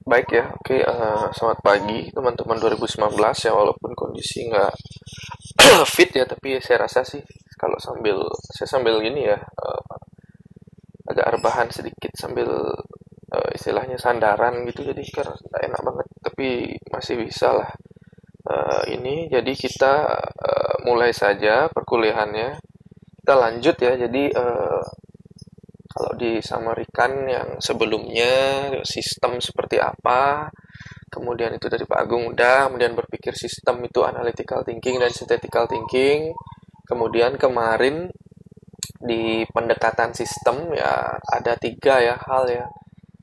Baik ya, oke. Selamat pagi teman-teman 2019 ya, walaupun kondisi nggak fit ya, tapi saya rasa sih kalau saya sambil gini ya, agak rebahan sedikit sambil istilahnya sandaran gitu, jadi karena nggak enak banget, tapi masih bisa lah. Ini jadi kita mulai saja perkuliahannya. Kita lanjut ya, jadi kalau disamarikan yang sebelumnya sistem seperti apa, kemudian itu dari Pak Agung udah, kemudian berpikir sistem itu analytical thinking dan synthetical thinking. Kemudian kemarin di pendekatan sistem ya ada 3 ya hal ya.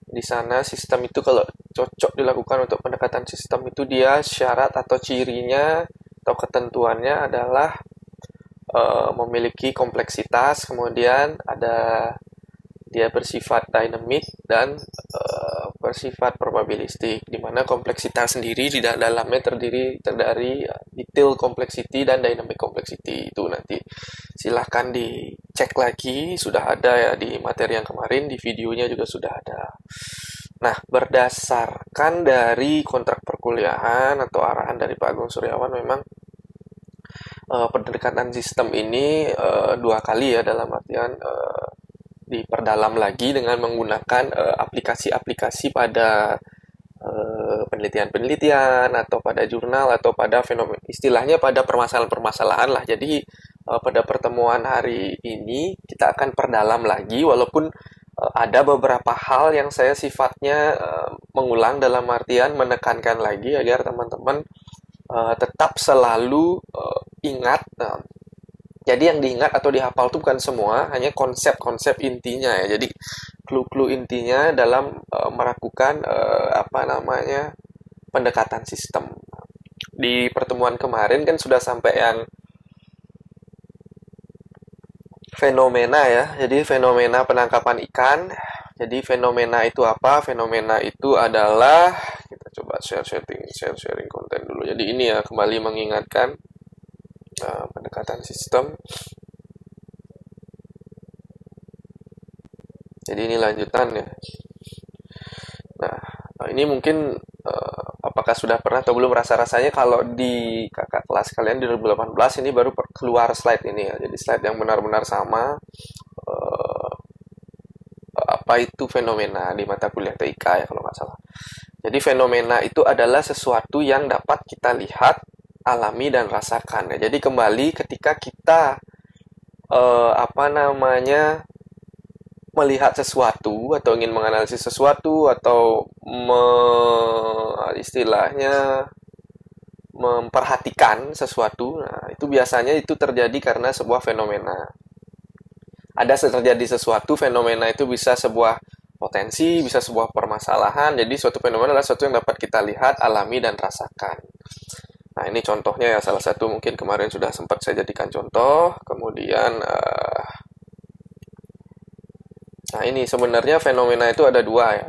Di sana sistem itu kalau cocok dilakukan untuk pendekatan sistem itu dia syarat atau cirinya atau ketentuannya adalah memiliki kompleksitas, kemudian ada dia bersifat dynamic dan bersifat probabilistik, di mana kompleksitas sendiri di dalamnya terdiri dari detail complexity dan dynamic complexity. Itu nanti silahkan dicek lagi, sudah ada ya di materi yang kemarin, di videonya juga sudah ada. Nah, berdasarkan dari kontrak perkuliahan atau arahan dari Pak Agung Suryawan, memang pendekatan sistem ini 2 kali ya, dalam artian diperdalam lagi dengan menggunakan aplikasi-aplikasi pada penelitian-penelitian atau pada jurnal atau pada fenomena, istilahnya pada permasalahan-permasalahan lah. Jadi pada pertemuan hari ini kita akan perdalam lagi, walaupun ada beberapa hal yang saya sifatnya mengulang, dalam artian menekankan lagi agar teman-teman tetap selalu ingat. Jadi yang diingat atau dihafal itu bukan semua, hanya konsep-konsep intinya ya. Jadi clue-clue intinya dalam melakukan pendekatan sistem. Di pertemuan kemarin kan sudah sampai yang fenomena ya. Jadi fenomena penangkapan ikan. Jadi fenomena itu apa? Fenomena itu adalah, kita coba sharing konten dulu. Jadi ini ya, kembali mengingatkan pendekatan sistem. Jadi ini lanjutan ya. Nah, ini mungkin apakah sudah pernah atau belum, rasa-rasanya kalau di kakak kelas kalian di 2018 ini baru keluar slide ini ya. Jadi slide yang benar-benar sama apa itu fenomena di mata kuliah TIK ya kalau nggak salah. Jadi fenomena itu adalah sesuatu yang dapat kita lihat, alami dan rasakan ya. Jadi kembali ketika kita melihat sesuatu atau ingin menganalisis sesuatu atau istilahnya memperhatikan sesuatu, nah itu biasanya itu terjadi karena sebuah fenomena. Ada terjadi sesuatu, fenomena itu bisa sebuah potensi, bisa sebuah permasalahan. Jadi suatu fenomena adalah sesuatu yang dapat kita lihat, alami dan rasakan. Nah, ini contohnya ya, salah satu mungkin kemarin sudah sempat saya jadikan contoh. Kemudian, nah ini sebenarnya fenomena itu ada 2 ya.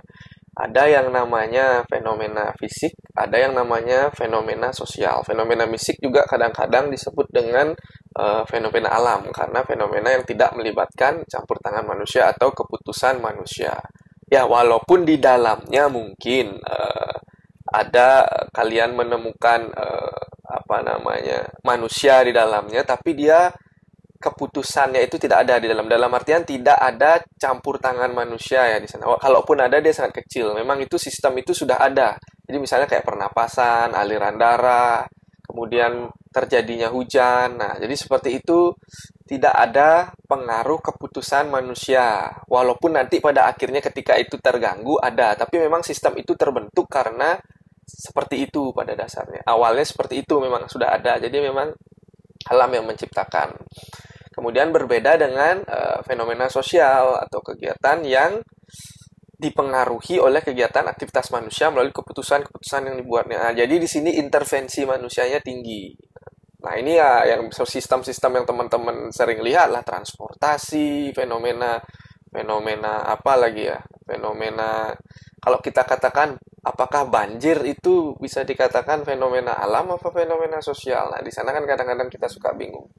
Ada yang namanya fenomena fisik, ada yang namanya fenomena sosial. Fenomena fisik juga kadang-kadang disebut dengan fenomena alam, karena fenomena yang tidak melibatkan campur tangan manusia atau keputusan manusia. Ya, walaupun di dalamnya mungkin ada kalian menemukan manusia di dalamnya, tapi dia keputusannya itu tidak ada di dalam artian tidak ada campur tangan manusia ya di sana. Kalaupun ada, dia sangat kecil. Memang itu sistem itu sudah ada. Jadi misalnya kayak pernapasan, aliran darah, kemudian terjadinya hujan. Nah, jadi seperti itu tidak ada pengaruh keputusan manusia. Walaupun nanti pada akhirnya ketika itu terganggu ada, tapi memang sistem itu terbentuk karena seperti itu pada dasarnya. Awalnya seperti itu memang sudah ada. Jadi memang alam yang menciptakan. Kemudian berbeda dengan fenomena sosial atau kegiatan yang dipengaruhi oleh kegiatan aktivitas manusia melalui keputusan-keputusan yang dibuatnya. Nah, jadi di sini intervensi manusianya tinggi. Nah, ini ya yang sistem-sistem yang teman-teman sering lihat lah, transportasi, fenomena apa lagi ya? Fenomena, kalau kita katakan apakah banjir itu bisa dikatakan fenomena alam atau fenomena sosial? Nah, di sana kan kadang-kadang kita suka bingung.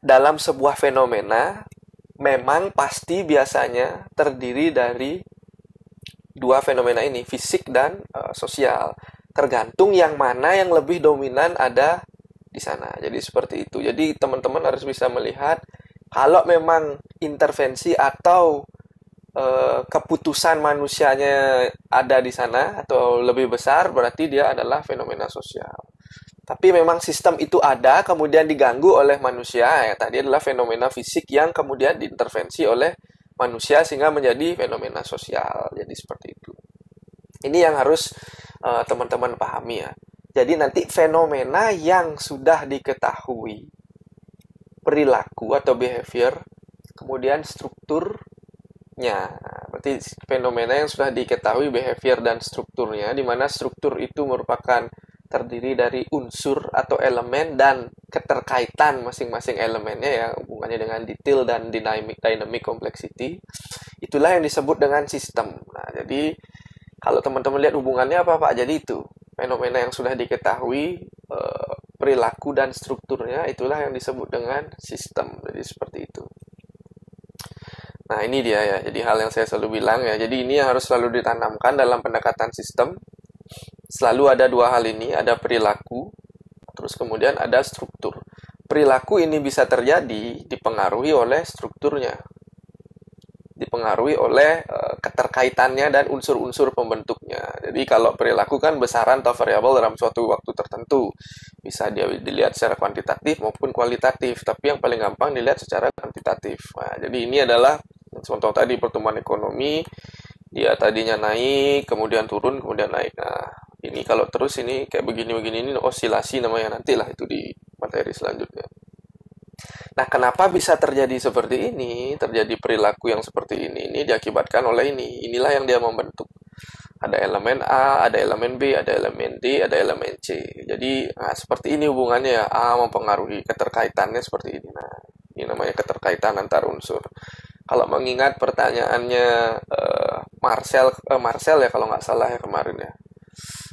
Dalam sebuah fenomena memang pasti biasanya terdiri dari dua fenomena ini, fisik dan sosial. Tergantung yang mana yang lebih dominan ada di sana. Jadi seperti itu. Jadi teman-teman harus bisa melihat kalau memang intervensi atau keputusan manusianya ada di sana atau lebih besar, berarti dia adalah fenomena sosial. Tapi memang sistem itu ada, kemudian diganggu oleh manusia, ya tadi adalah fenomena fisik yang kemudian diintervensi oleh manusia sehingga menjadi fenomena sosial. Jadi seperti itu. Ini yang harus teman-teman pahami ya. Jadi nanti fenomena yang sudah diketahui, perilaku atau behavior, kemudian strukturnya. Berarti fenomena yang sudah diketahui behavior dan strukturnya, di mana struktur itu merupakan terdiri dari unsur atau elemen dan keterkaitan masing-masing elemennya ya, hubungannya dengan detail dan dynamic complexity. Itulah yang disebut dengan sistem. Nah, jadi kalau teman-teman lihat hubungannya apa Pak? Jadi itu fenomena yang sudah diketahui perilaku dan strukturnya, itulah yang disebut dengan sistem. Jadi seperti itu. Nah ini dia ya, jadi hal yang saya selalu bilang ya. Jadi ini yang harus selalu ditanamkan dalam pendekatan sistem. Selalu ada dua hal ini, ada perilaku, terus kemudian ada struktur. Perilaku ini bisa terjadi dipengaruhi oleh strukturnya, dipengaruhi oleh keterkaitannya dan unsur-unsur pembentuknya. Jadi kalau perilaku kan besaran atau variabel dalam suatu waktu tertentu. Bisa dia dilihat secara kuantitatif maupun kualitatif, tapi yang paling gampang dilihat secara kuantitatif. Nah, jadi ini adalah contoh tadi pertumbuhan ekonomi, dia tadinya naik, kemudian turun, kemudian naik. Nah, ini kalau terus ini kayak begini-begini, ini osilasi namanya, nantilah itu di materi selanjutnya. Nah, kenapa bisa terjadi seperti ini, terjadi perilaku yang seperti ini diakibatkan oleh ini. Inilah yang dia membentuk. Ada elemen A, ada elemen B, ada elemen D, ada elemen C. Jadi, seperti ini hubungannya ya. A mempengaruhi, keterkaitannya seperti ini. Nah, ini namanya keterkaitan antar unsur. Kalau mengingat pertanyaannya Marcel ya, kalau nggak salah ya kemarin ya.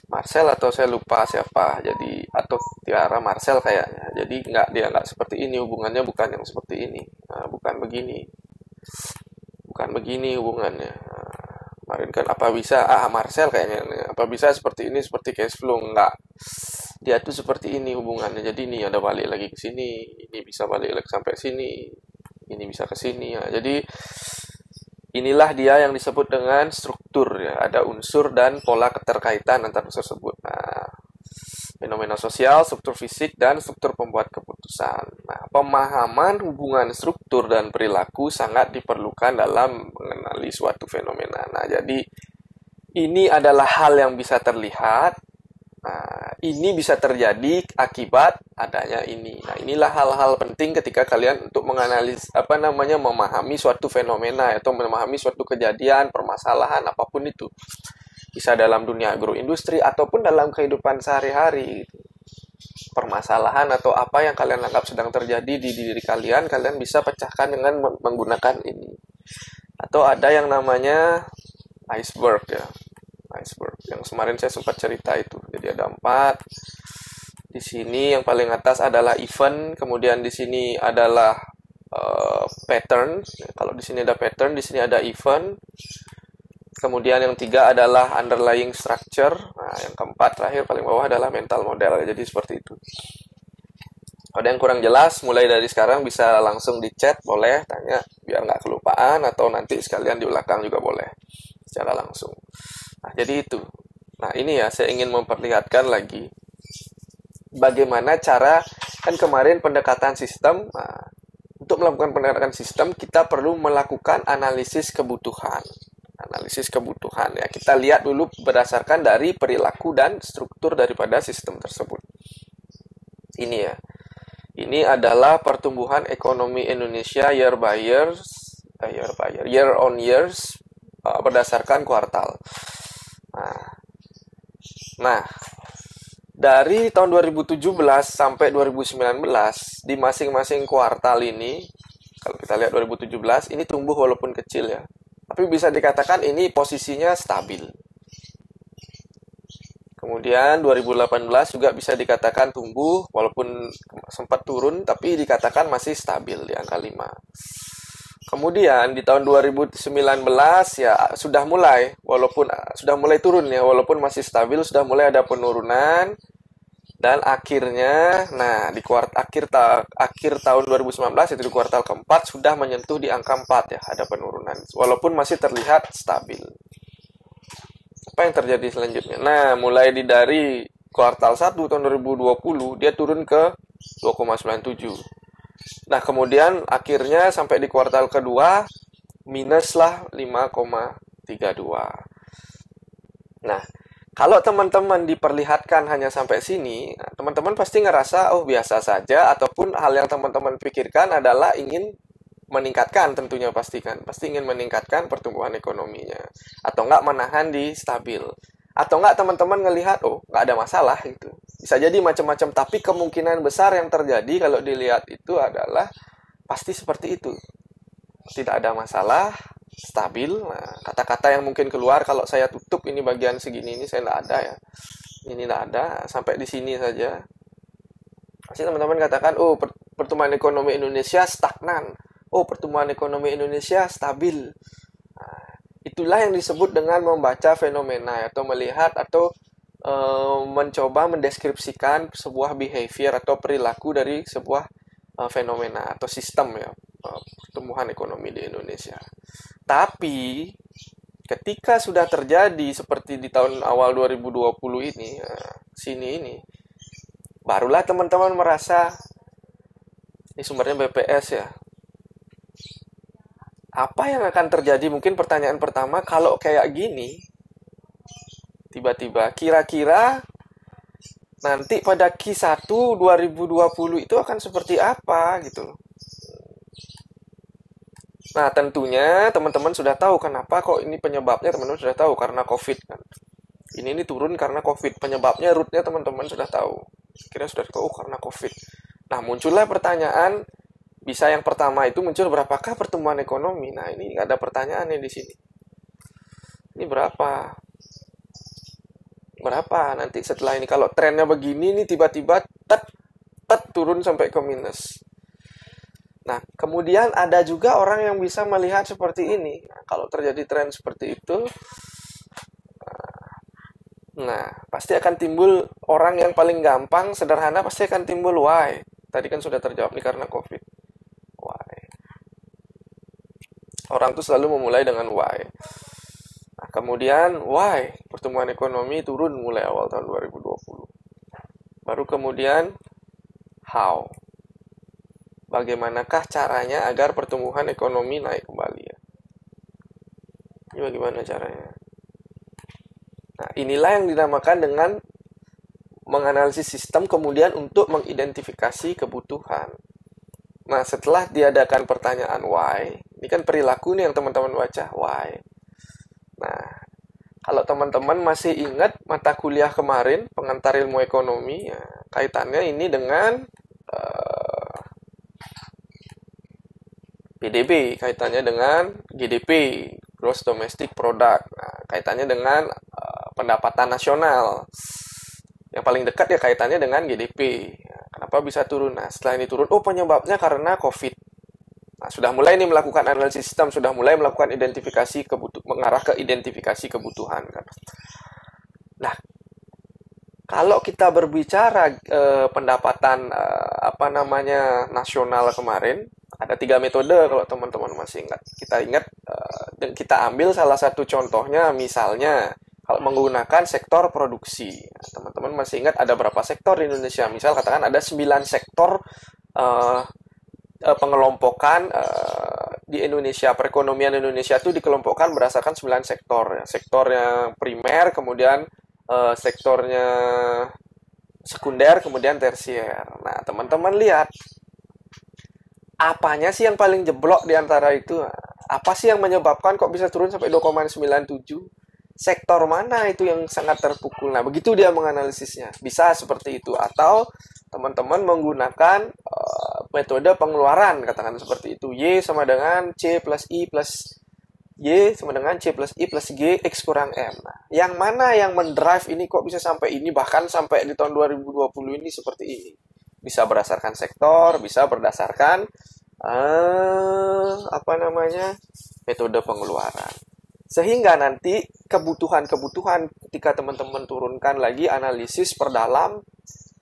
Marcel atau saya lupa siapa, jadi atau Tiara Marcel kayaknya. Jadi dia nggak seperti ini hubungannya, bukan yang seperti ini. Nah, bukan begini hubungannya. Nah, kemarin kan apa bisa Marcel kayaknya apa bisa seperti ini, seperti cash flow, nggak. Dia tuh seperti ini hubungannya. Jadi ini ada balik lagi ke sini, ini bisa balik lagi sampai sini, ini bisa ke sini ya. Jadi inilah dia yang disebut dengan struktur ya. Ada unsur dan pola keterkaitan antara tersebut. Nah, fenomena sosial, struktur fisik, dan struktur pembuat keputusan. Nah, pemahaman hubungan struktur dan perilaku sangat diperlukan dalam mengenali suatu fenomena. Nah, jadi ini adalah hal yang bisa terlihat. Nah, ini bisa terjadi akibat adanya ini. Nah, inilah hal-hal penting ketika kalian untuk menganalisis memahami suatu fenomena atau memahami suatu kejadian, permasalahan apapun itu. Bisa dalam dunia agroindustri ataupun dalam kehidupan sehari-hari. Permasalahan atau apa yang kalian anggap sedang terjadi di diri kalian bisa pecahkan dengan menggunakan ini. Atau ada yang namanya iceberg ya. Iceberg yang kemarin saya sempat cerita itu. Jadi ada 4. Di sini yang paling atas adalah event, kemudian di sini adalah pattern. Kalau di sini ada pattern, di sini ada event. Kemudian yang 3 adalah underlying structure. Nah, yang keempat terakhir paling bawah adalah mental model. Jadi seperti itu. Ada yang kurang jelas, mulai dari sekarang bisa langsung di chat, boleh tanya biar nggak kelupaan, atau nanti sekalian di belakang juga boleh secara langsung. Nah, jadi itu. Nah, ini ya saya ingin memperlihatkan lagi bagaimana cara, kan kemarin pendekatan sistem. Nah, untuk melakukan pendekatan sistem kita perlu melakukan analisis kebutuhan. Analisis kebutuhan ya. Kita lihat dulu berdasarkan dari perilaku dan struktur daripada sistem tersebut. Ini ya. Ini adalah pertumbuhan ekonomi Indonesia year on years berdasarkan kuartal. Nah, dari tahun 2017 sampai 2019 di masing-masing kuartal ini, kalau kita lihat 2017 ini tumbuh walaupun kecil ya, tapi bisa dikatakan ini posisinya stabil. Kemudian 2018 juga bisa dikatakan tumbuh walaupun sempat turun, tapi dikatakan masih stabil di angka 5. Kemudian di tahun 2019 ya sudah mulai, walaupun sudah mulai turun ya, walaupun masih stabil, sudah mulai ada penurunan. Dan akhirnya, nah di akhir tahun 2019 itu di kuartal keempat sudah menyentuh di angka 4 ya, ada penurunan. Walaupun masih terlihat stabil. Apa yang terjadi selanjutnya? Nah, mulai dari kuartal 1 tahun 2020 dia turun ke 2,97. Nah, kemudian akhirnya sampai di kuartal kedua minus lah 5,32. Nah, kalau teman-teman diperlihatkan hanya sampai sini, teman-teman pasti ngerasa, oh biasa saja, ataupun hal yang teman-teman pikirkan adalah ingin meningkatkan tentunya pasti ingin meningkatkan pertumbuhan ekonominya, atau enggak menahan di stabil, atau enggak teman-teman ngelihat, oh nggak ada masalah gitu. Bisa jadi macam-macam, tapi kemungkinan besar yang terjadi kalau dilihat itu adalah pasti seperti itu. Tidak ada masalah, stabil. Nah, kata-kata yang mungkin keluar kalau saya tutup ini bagian segini ini saya tidak ada ya. Ini tidak ada sampai di sini saja. Pasti teman-teman katakan, oh pertumbuhan ekonomi Indonesia stagnan. Oh pertumbuhan ekonomi Indonesia stabil. Nah, itulah yang disebut dengan membaca fenomena atau melihat atau mencoba mendeskripsikan sebuah behavior atau perilaku dari sebuah fenomena atau sistem ya pertumbuhan ekonomi di Indonesia. Tapi ketika sudah terjadi seperti di tahun awal 2020 ini, sini ini, barulah teman-teman merasa, ini sumbernya BPS ya, apa yang akan terjadi? Mungkin pertanyaan pertama, kalau kayak gini, tiba-tiba kira-kira nanti pada Q1 2020 itu akan seperti apa gitu. Nah, tentunya teman-teman sudah tahu kenapa kok ini penyebabnya, teman-teman sudah tahu karena COVID kan. Ini turun karena COVID. Penyebabnya, rootnya teman-teman sudah tahu. Kira sudah tahu karena COVID. Nah, muncullah pertanyaan, bisa yang pertama itu muncul berapakah pertumbuhan ekonomi? Nah, ini ada pertanyaannya di sini. Ini berapa? Berapa nanti setelah ini? Kalau trennya begini, ini tiba-tiba turun sampai ke minus. Nah, kemudian ada juga orang yang bisa melihat seperti ini. Nah, kalau terjadi tren seperti itu, nah, pasti akan timbul orang yang paling gampang, sederhana, pasti akan timbul why. Tadi kan sudah terjawab nih karena COVID. Why? Orang tuh selalu memulai dengan why. Nah, kemudian why? Pertumbuhan ekonomi turun mulai awal tahun 2020. Baru kemudian how? Bagaimanakah caranya agar pertumbuhan ekonomi naik kembali ya? Ini bagaimana caranya? Nah, inilah yang dinamakan dengan menganalisis sistem kemudian untuk mengidentifikasi kebutuhan. Nah, setelah diadakan pertanyaan why, ini kan perilaku nih yang teman-teman baca, why. Nah, kalau teman-teman masih ingat mata kuliah kemarin, pengantar ilmu ekonomi, ya, kaitannya ini dengan PDB, kaitannya dengan GDP, Gross Domestic Product. Nah, kaitannya dengan pendapatan nasional. Yang paling dekat ya kaitannya dengan GDP. Nah, kenapa bisa turun? Nah, setelah ini turun, oh penyebabnya karena COVID. Nah, sudah mulai nih melakukan analisis sistem, sudah mulai melakukan identifikasi mengarah ke identifikasi kebutuhan kan. Nah, kalau kita berbicara pendapatan nasional kemarin, ada 3 metode kalau teman-teman masih ingat. Kita ingat dan kita ambil salah satu contohnya, misalnya kalau menggunakan sektor produksi. Teman-teman masih ingat ada berapa sektor di Indonesia? Misal katakan ada 9 sektor pengelompokan di Indonesia. Perekonomian Indonesia itu dikelompokkan berdasarkan 9 sektor. Ya. Sektor yang primer, kemudian sektornya sekunder, kemudian tersier. Nah, teman-teman lihat, apanya sih yang paling jeblok di antara itu? Apa sih yang menyebabkan kok bisa turun sampai 2,97? Sektor mana itu yang sangat terpukul? Nah, begitu dia menganalisisnya. Bisa seperti itu. Atau teman-teman menggunakan metode pengeluaran, katakan seperti itu. Y sama dengan C plus I plus Y sama dengan C plus I plus G X kurang M. Nah, yang mana yang mendrive ini kok bisa sampai ini, bahkan sampai di tahun 2020 ini seperti ini? Bisa berdasarkan sektor, bisa berdasarkan metode pengeluaran. Sehingga nanti kebutuhan-kebutuhan ketika teman-teman turunkan lagi analisis perdalam,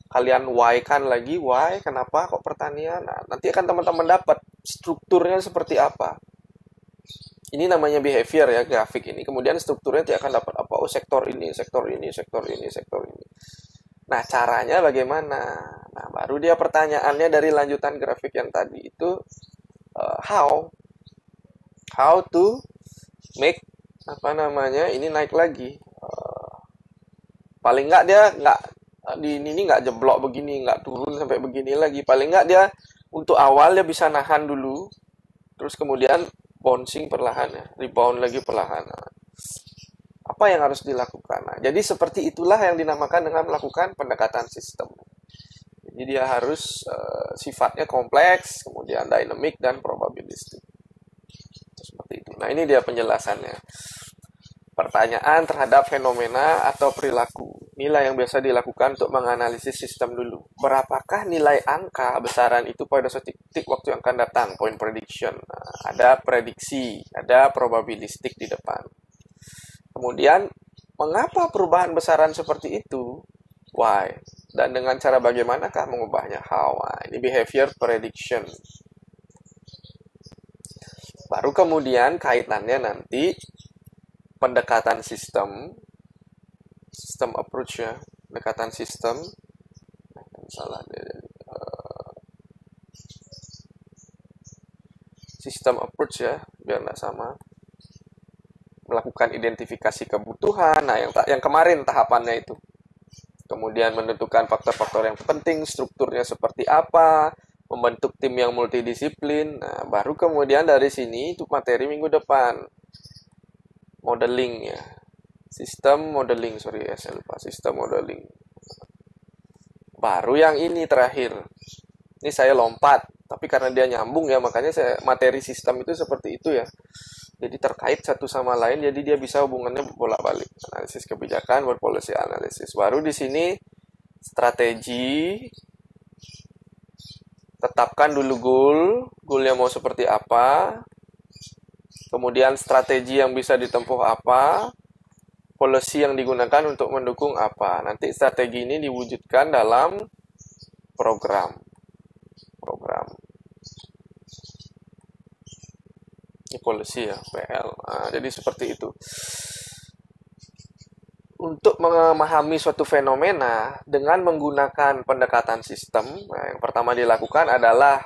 kalian why-kan lagi, why, kenapa kok pertanian? Nah, nanti akan teman-teman dapat strukturnya seperti apa. Ini namanya behavior ya, grafik ini. Kemudian strukturnya nanti akan dapat apa? Oh, sektor ini, sektor ini, sektor ini, sektor ini. Nah, caranya bagaimana? Nah, baru dia pertanyaannya dari lanjutan grafik yang tadi itu, how to make ini naik lagi. Paling nggak dia nggak di ini nggak jeblok begini, nggak turun sampai begini lagi. Paling nggak dia untuk awal dia bisa nahan dulu, terus kemudian bouncing perlahan ya, rebound lagi perlahan. Apa yang harus dilakukan? Nah, jadi seperti itulah yang dinamakan dengan melakukan pendekatan sistem. Jadi dia harus sifatnya kompleks, kemudian dynamic dan probabilistik. Seperti itu. Nah, ini dia penjelasannya. Pertanyaan terhadap fenomena atau perilaku. Inilah yang biasa dilakukan untuk menganalisis sistem dulu. Berapakah nilai angka besaran itu pada suatu titik waktu yang akan datang? Point prediction. Nah, ada prediksi, ada probabilistik di depan. Kemudian, mengapa perubahan besaran seperti itu? Why? Dan dengan cara bagaimanakah mengubahnya? How? Nah, ini behavior prediction. Baru kemudian kaitannya nanti pendekatan sistem approach ya, pendekatan sistem. Sistem approach ya, biar nggak sama. Melakukan identifikasi kebutuhan. Nah, yang kemarin tahapannya itu. Kemudian menentukan faktor-faktor yang penting, strukturnya seperti apa, membentuk tim yang multidisiplin. Nah, baru kemudian dari sini itu materi minggu depan. Modeling ya. Sistem modeling, saya lupa. Sistem modeling. Baru yang ini terakhir. Ini saya lompat, tapi karena dia nyambung ya, makanya materi sistem itu seperti itu ya. Jadi terkait satu sama lain, jadi dia bisa hubungannya bolak-balik. Analisis kebijakan, berpolicy analisis. Baru di sini strategi, tetapkan dulu goalnya mau seperti apa, kemudian strategi yang bisa ditempuh apa, policy yang digunakan untuk mendukung apa. Nanti strategi ini diwujudkan dalam program. Ini policy ya, PL. Nah, jadi seperti itu. Untuk memahami suatu fenomena dengan menggunakan pendekatan sistem, nah, yang pertama dilakukan adalah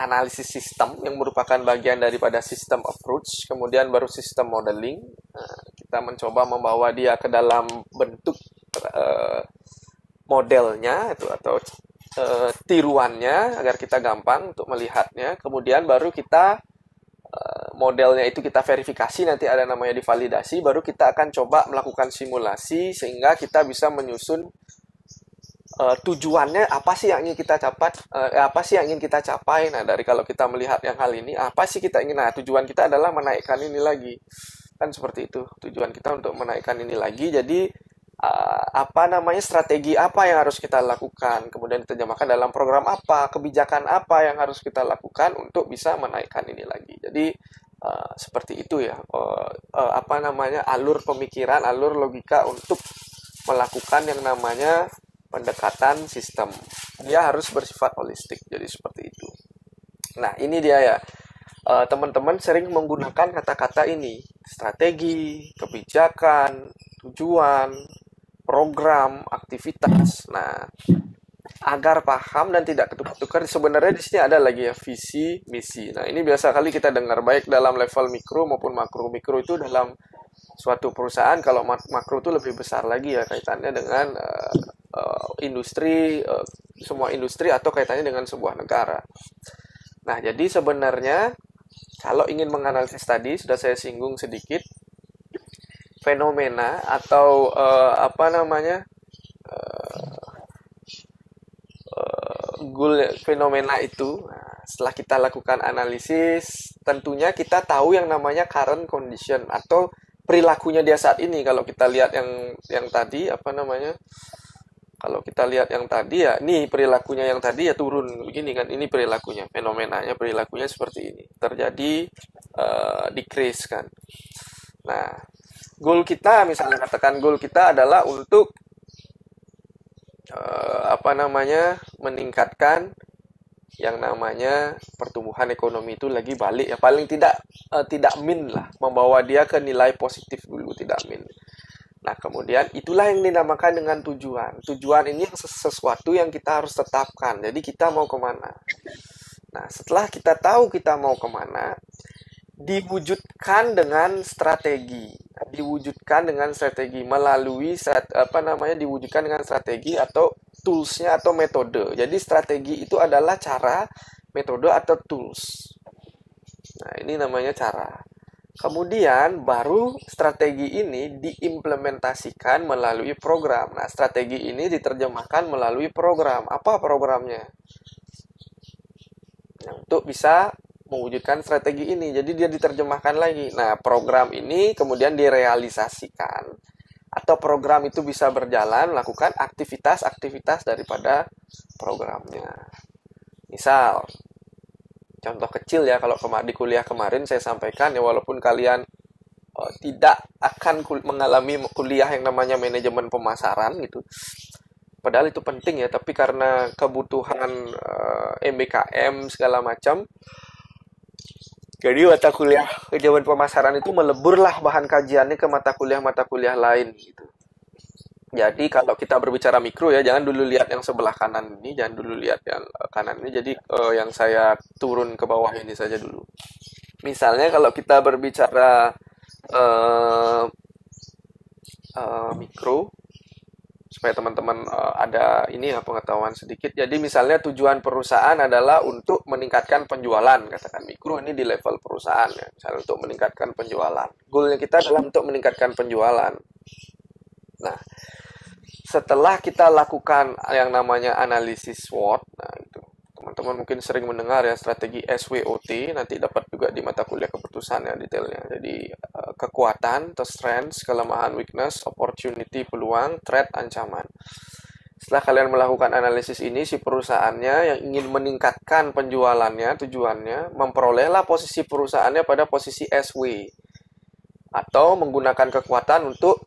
analisis sistem yang merupakan bagian daripada sistem approach, kemudian baru sistem modeling. Nah, kita mencoba membawa dia ke dalam bentuk modelnya atau tiruannya agar kita gampang untuk melihatnya. Kemudian baru kita modelnya itu kita verifikasi, nanti ada namanya divalidasi, baru kita akan coba melakukan simulasi sehingga kita bisa menyusun tujuannya apa sih yang ingin kita capai. Nah, dari kalau kita melihat yang hal ini, apa sih kita ingin? Nah, tujuan kita adalah menaikkan ini lagi. Kan seperti itu. Tujuan kita untuk menaikkan ini lagi. Jadi strategi apa yang harus kita lakukan, kemudian diterjemahkan dalam program apa, kebijakan apa yang harus kita lakukan untuk bisa menaikkan ini lagi. Jadi seperti itu ya, alur pemikiran, alur logika untuk melakukan yang namanya pendekatan sistem. Dia harus bersifat holistik, jadi seperti itu. Nah, ini dia ya, teman-teman sering menggunakan kata-kata ini, strategi, kebijakan, tujuan, program, aktivitas. Nah, agar paham dan tidak ketukar-tukar, sebenarnya di sini ada lagi ya, visi, misi. Nah, ini biasa kali kita dengar baik dalam level mikro maupun makro. Mikro itu dalam suatu perusahaan, kalau makro itu lebih besar lagi ya, kaitannya dengan industri, semua industri atau kaitannya dengan sebuah negara. Nah, jadi sebenarnya kalau ingin menganalisis tadi, sudah saya singgung sedikit, fenomena atau fenomena itu. Nah, setelah kita lakukan analisis, tentunya kita tahu yang namanya current condition atau perilakunya dia saat ini. Kalau kita lihat yang tadi Kalau kita lihat yang tadi ya, nih perilakunya yang tadi ya turun begini kan, ini perilakunya, fenomenanya perilakunya seperti ini. Terjadi decrease kan. Nah, goal kita misalnya katakan goal kita adalah untuk meningkatkan yang namanya pertumbuhan ekonomi itu lagi balik ya, paling tidak min lah, membawa dia ke nilai positif dulu, tidak min. Nah, kemudian itulah yang dinamakan dengan tujuan. Tujuan ini sesuatu yang kita harus tetapkan. Jadi kita mau kemana? Nah, setelah kita tahu kita mau kemana, diwujudkan dengan strategi. Diwujudkan dengan strategi melalui diwujudkan dengan strategi atau tools-nya atau metode. Jadi strategi itu adalah cara, metode atau tools. Nah, ini namanya cara. Kemudian baru strategi ini diimplementasikan melalui program. Nah, strategi ini diterjemahkan melalui program. Apa programnya? Untuk bisa mewujudkan strategi ini. Jadi dia diterjemahkan lagi. Nah, program ini kemudian direalisasikan. Atau program itu bisa berjalan, melakukan aktivitas-aktivitas daripada programnya. Misal, contoh kecil ya, kalau di kuliah kemarin saya sampaikan ya, walaupun kalian tidak akan mengalami kuliah yang namanya manajemen pemasaran gitu. Padahal itu penting ya, tapi karena kebutuhan MBKM segala macam, jadi mata kuliah manajemen pemasaran itu meleburlah bahan kajiannya ke mata kuliah lain gitu. Jadi kalau kita berbicara mikro ya, jangan dulu lihat yang sebelah kanan ini, jangan dulu lihat yang kanan ini. Jadi yang saya turun ke bawah ini saja dulu. Misalnya kalau kita berbicara mikro, supaya teman-teman ada ini ya pengetahuan sedikit. Jadi misalnya tujuan perusahaan adalah untuk meningkatkan penjualan, katakan mikro ini di level perusahaan ya, misalnya untuk meningkatkan penjualan. Goalnya kita adalah untuk meningkatkan penjualan. Nah, setelah kita lakukan yang namanya analisis SWOT, nah itu teman-teman mungkin sering mendengar ya strategi SWOT, nanti dapat juga di mata kuliah keputusan ya detailnya. Jadi kekuatan atau strengths, kelemahan weakness, opportunity peluang, threat ancaman. Setelah kalian melakukan analisis ini, si perusahaannya yang ingin meningkatkan penjualannya, tujuannya memperolehlah posisi perusahaannya pada posisi SW atau menggunakan kekuatan untuk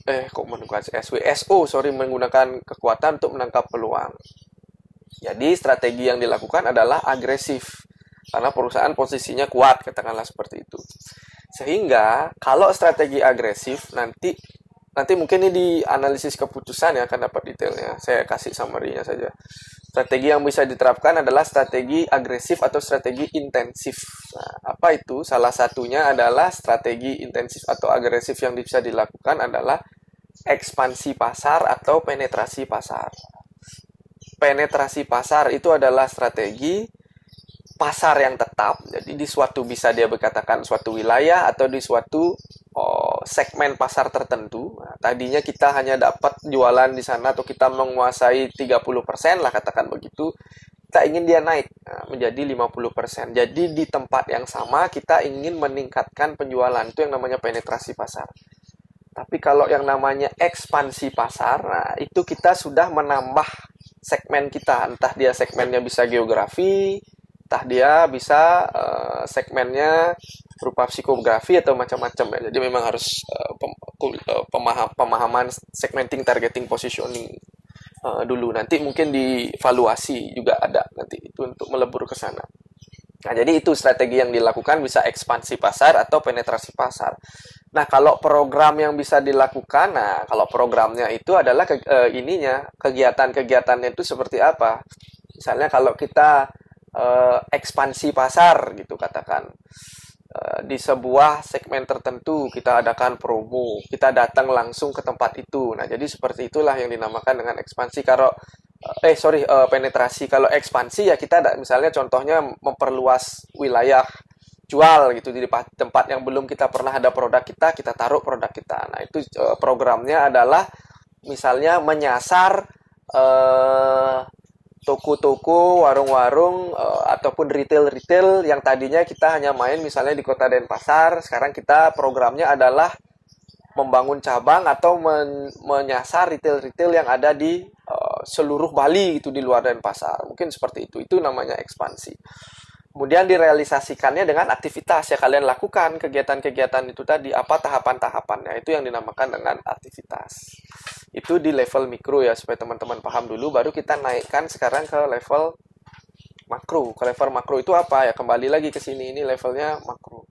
menggunakan kekuatan untuk menangkap peluang. Jadi strategi yang dilakukan adalah agresif karena perusahaan posisinya kuat, katakanlah seperti itu. Sehingga kalau strategi agresif nanti mungkin ini di analisis keputusan ya akan dapat detailnya. Saya kasih summary-nya saja. Strategi yang bisa diterapkan adalah strategi agresif atau strategi intensif. Nah, apa itu? Salah satunya adalah strategi intensif atau agresif yang bisa dilakukan adalah ekspansi pasar atau penetrasi pasar. Penetrasi pasar itu adalah strategi pasar yang tetap. Jadi di suatu bisa dia berkatakan suatu wilayah atau di suatu segmen pasar tertentu. Nah, tadinya kita hanya dapat jualan di sana atau kita menguasai 30% lah katakan begitu. Kita ingin dia naik menjadi 50%. Jadi di tempat yang sama kita ingin meningkatkan penjualan. Itu yang namanya penetrasi pasar. Tapi kalau yang namanya ekspansi pasar, nah itu kita sudah menambah segmen kita. Entah dia segmennya bisa geografi, entah dia bisa segmennya berupa psikografi atau macam-macam ya. Jadi memang harus pemahaman segmenting, targeting, positioning dulu. Nanti mungkin di valuasi juga ada nanti itu untuk melebur ke sana. Nah, jadi itu strategi yang dilakukan, bisa ekspansi pasar atau penetrasi pasar. Nah, kalau program yang bisa dilakukan, nah kalau programnya itu adalah kegiatan-kegiatannya itu seperti apa? Misalnya kalau kita ekspansi pasar gitu katakan. Di sebuah segmen tertentu kita adakan promo, kita datang langsung ke tempat itu. Nah, jadi seperti itulah yang dinamakan dengan ekspansi. Kalau penetrasi. Kalau ekspansi ya kita misalnya contohnya memperluas wilayah jual gitu di tempat yang belum kita pernah ada produk kita taruh produk kita. Nah, itu programnya adalah misalnya menyasar toko-toko, warung-warung, ataupun retail-retail yang tadinya kita hanya main misalnya di Kota Denpasar, sekarang kita programnya adalah membangun cabang atau menyasar retail-retail yang ada di seluruh Bali gitu di luar Denpasar. Mungkin seperti itu. Itu namanya ekspansi. Kemudian direalisasikannya dengan aktivitas ya, kalian lakukan kegiatan-kegiatan itu tadi, apa tahapan-tahapannya, itu yang dinamakan dengan aktivitas. Itu di level mikro ya, supaya teman-teman paham dulu, baru kita naikkan sekarang ke level makro. Ke level makro itu apa ya, kembali lagi ke sini, ini levelnya makro.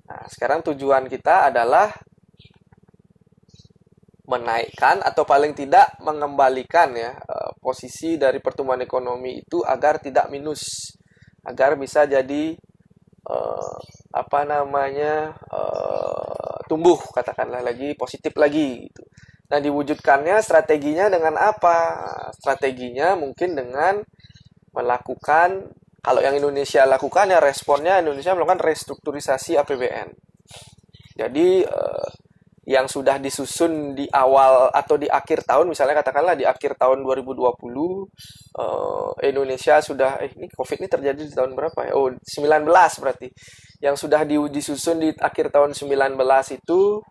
Nah, sekarang tujuan kita adalah menaikkan atau paling tidak mengembalikan ya posisi dari pertumbuhan ekonomi itu agar tidak minus, agar bisa jadi tumbuh, katakanlah lagi positif lagi gitu. Nah, diwujudkannya strateginya dengan apa? Strateginya mungkin dengan melakukan, kalau yang Indonesia lakukan ya responnya, Indonesia melakukan restrukturisasi APBN. Jadi yang sudah disusun di awal atau di akhir tahun, misalnya katakanlah di akhir tahun 2020, Indonesia sudah, ini COVID ini terjadi di tahun berapa ya? Oh, 19 berarti. Yang sudah disusun di akhir tahun 19 itu,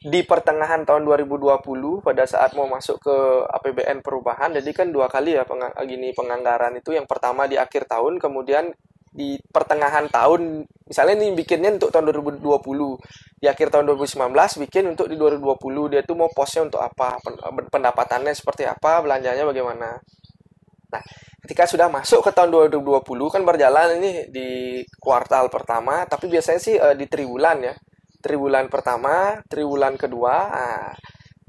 di pertengahan tahun 2020, pada saat mau masuk ke APBN perubahan, jadi kan 2 kali ya penganggaran itu, yang pertama di akhir tahun, kemudian di pertengahan tahun, misalnya ini bikinnya untuk tahun 2020, di akhir tahun 2019 bikin untuk di 2020, dia tuh mau posnya untuk apa, pendapatannya seperti apa, belanjanya bagaimana. Nah, ketika sudah masuk ke tahun 2020 kan berjalan ini di kuartal pertama, tapi biasanya sih di triwulan ya, triwulan pertama, triwulan kedua. Nah,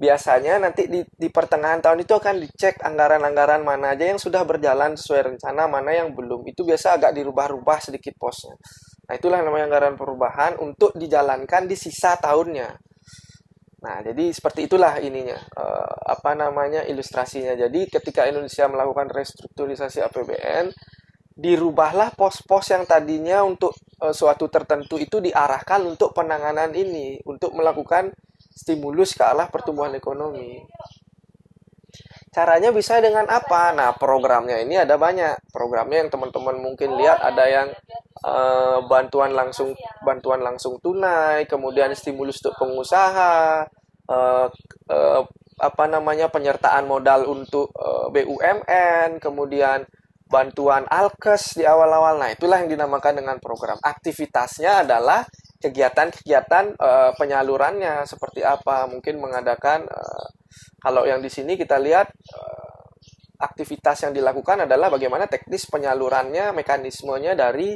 biasanya nanti di pertengahan tahun itu akan dicek anggaran-anggaran mana aja yang sudah berjalan sesuai rencana, mana yang belum. Itu biasa agak dirubah-rubah sedikit posnya. Nah, itulah namanya anggaran perubahan untuk dijalankan di sisa tahunnya. Nah, jadi seperti itulah ininya, ilustrasinya. Jadi ketika Indonesia melakukan restrukturisasi APBN, dirubahlah pos-pos yang tadinya untuk suatu tertentu itu diarahkan untuk penanganan ini, untuk melakukan stimulus ke arah pertumbuhan ekonomi. Caranya bisa dengan apa? Nah, programnya ini ada banyak. Programnya yang teman-teman mungkin lihat ada yang bantuan langsung tunai, kemudian stimulus untuk pengusaha, penyertaan modal untuk BUMN, kemudian bantuan Alkes di awal-awal. Nah, itulah yang dinamakan dengan program. Aktivitasnya adalah kegiatan-kegiatan penyalurannya seperti apa. Mungkin mengadakan, kalau yang di sini kita lihat aktivitas yang dilakukan adalah bagaimana teknis penyalurannya, mekanismenya dari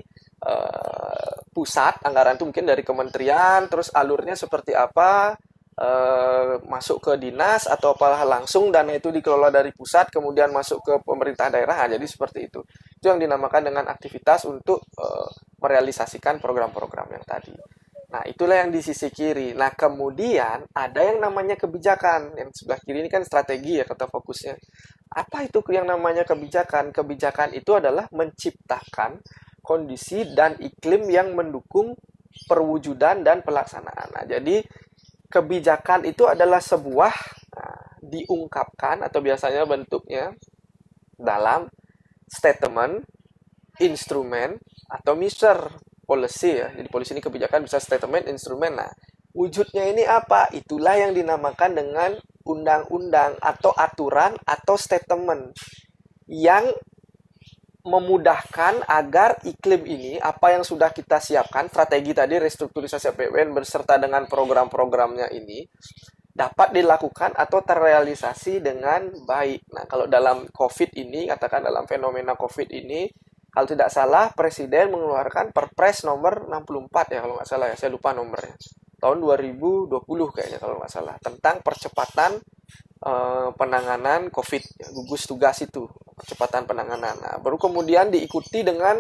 pusat, anggaran itu mungkin dari kementerian, terus alurnya seperti apa, masuk ke dinas atau apalah langsung dana itu dikelola dari pusat kemudian masuk ke pemerintah daerah. Nah, jadi seperti itu yang dinamakan dengan aktivitas untuk merealisasikan program-program yang tadi. Nah, itulah yang di sisi kiri. Nah, kemudian ada yang namanya kebijakan. Yang sebelah kiri ini kan strategi ya, kata fokusnya. Apa itu yang namanya kebijakan? Kebijakan itu adalah menciptakan kondisi dan iklim yang mendukung perwujudan dan pelaksanaan. Nah, jadi kebijakan itu adalah sebuah diungkapkan atau biasanya bentuknya dalam statement, instrumen, atau measure, policy ya. Jadi policy ini kebijakan, bisa statement, instrumen. Nah, wujudnya ini apa? Itulah yang dinamakan dengan undang-undang atau aturan atau statement yang memudahkan agar iklim ini, apa yang sudah kita siapkan, strategi tadi, restrukturisasi APBN beserta dengan program-programnya ini, dapat dilakukan atau terrealisasi dengan baik. Nah, kalau dalam COVID ini, katakan dalam fenomena COVID ini, kalau tidak salah, Presiden mengeluarkan Perpres nomor 64 ya, kalau nggak salah ya, saya lupa nomornya. Tahun 2020 kayaknya kalau nggak salah, tentang percepatan penanganan COVID, ya, gugus tugas itu, percepatan penanganan. Nah, baru kemudian diikuti dengan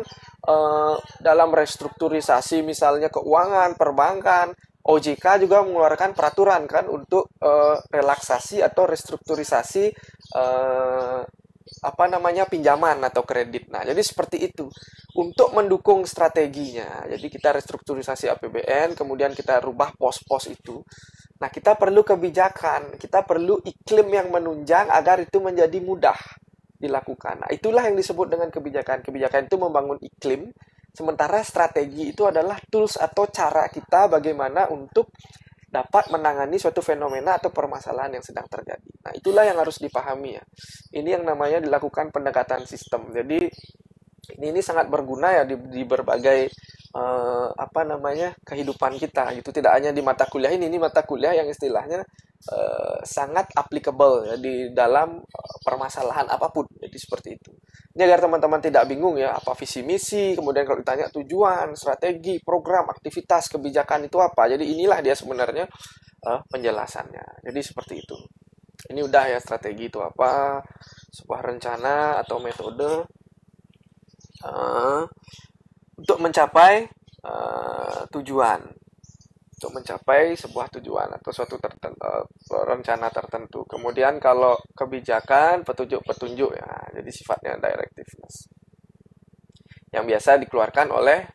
dalam restrukturisasi misalnya keuangan, perbankan, OJK juga mengeluarkan peraturan kan untuk relaksasi atau restrukturisasi pinjaman atau kredit. Nah, jadi seperti itu. Untuk mendukung strateginya, jadi kita restrukturisasi APBN, kemudian kita rubah pos-pos itu. Nah, kita perlu kebijakan, kita perlu iklim yang menunjang agar itu menjadi mudah dilakukan. Nah, itulah yang disebut dengan kebijakan. Kebijakan itu membangun iklim, sementara strategi itu adalah tools atau cara kita bagaimana untuk dapat menangani suatu fenomena atau permasalahan yang sedang terjadi. Nah, itulah yang harus dipahami ya. Ini yang namanya dilakukan pendekatan sistem. Jadi ini sangat berguna ya di berbagai kehidupan kita gitu. Tidak hanya di mata kuliah ini mata kuliah yang istilahnya sangat applicable ya, di dalam permasalahan apapun. Jadi seperti itu. Ini agar teman-teman tidak bingung ya, apa visi misi, kemudian kalau ditanya tujuan, strategi, program, aktivitas, kebijakan itu apa. Jadi inilah dia sebenarnya penjelasannya. Jadi seperti itu. Ini udah ya, strategi itu apa, sebuah rencana atau metode untuk mencapai tujuan, untuk mencapai sebuah tujuan atau suatu rencana tertentu. Kemudian kalau kebijakan, petunjuk-petunjuk ya, jadi sifatnya directiveness yang biasa dikeluarkan oleh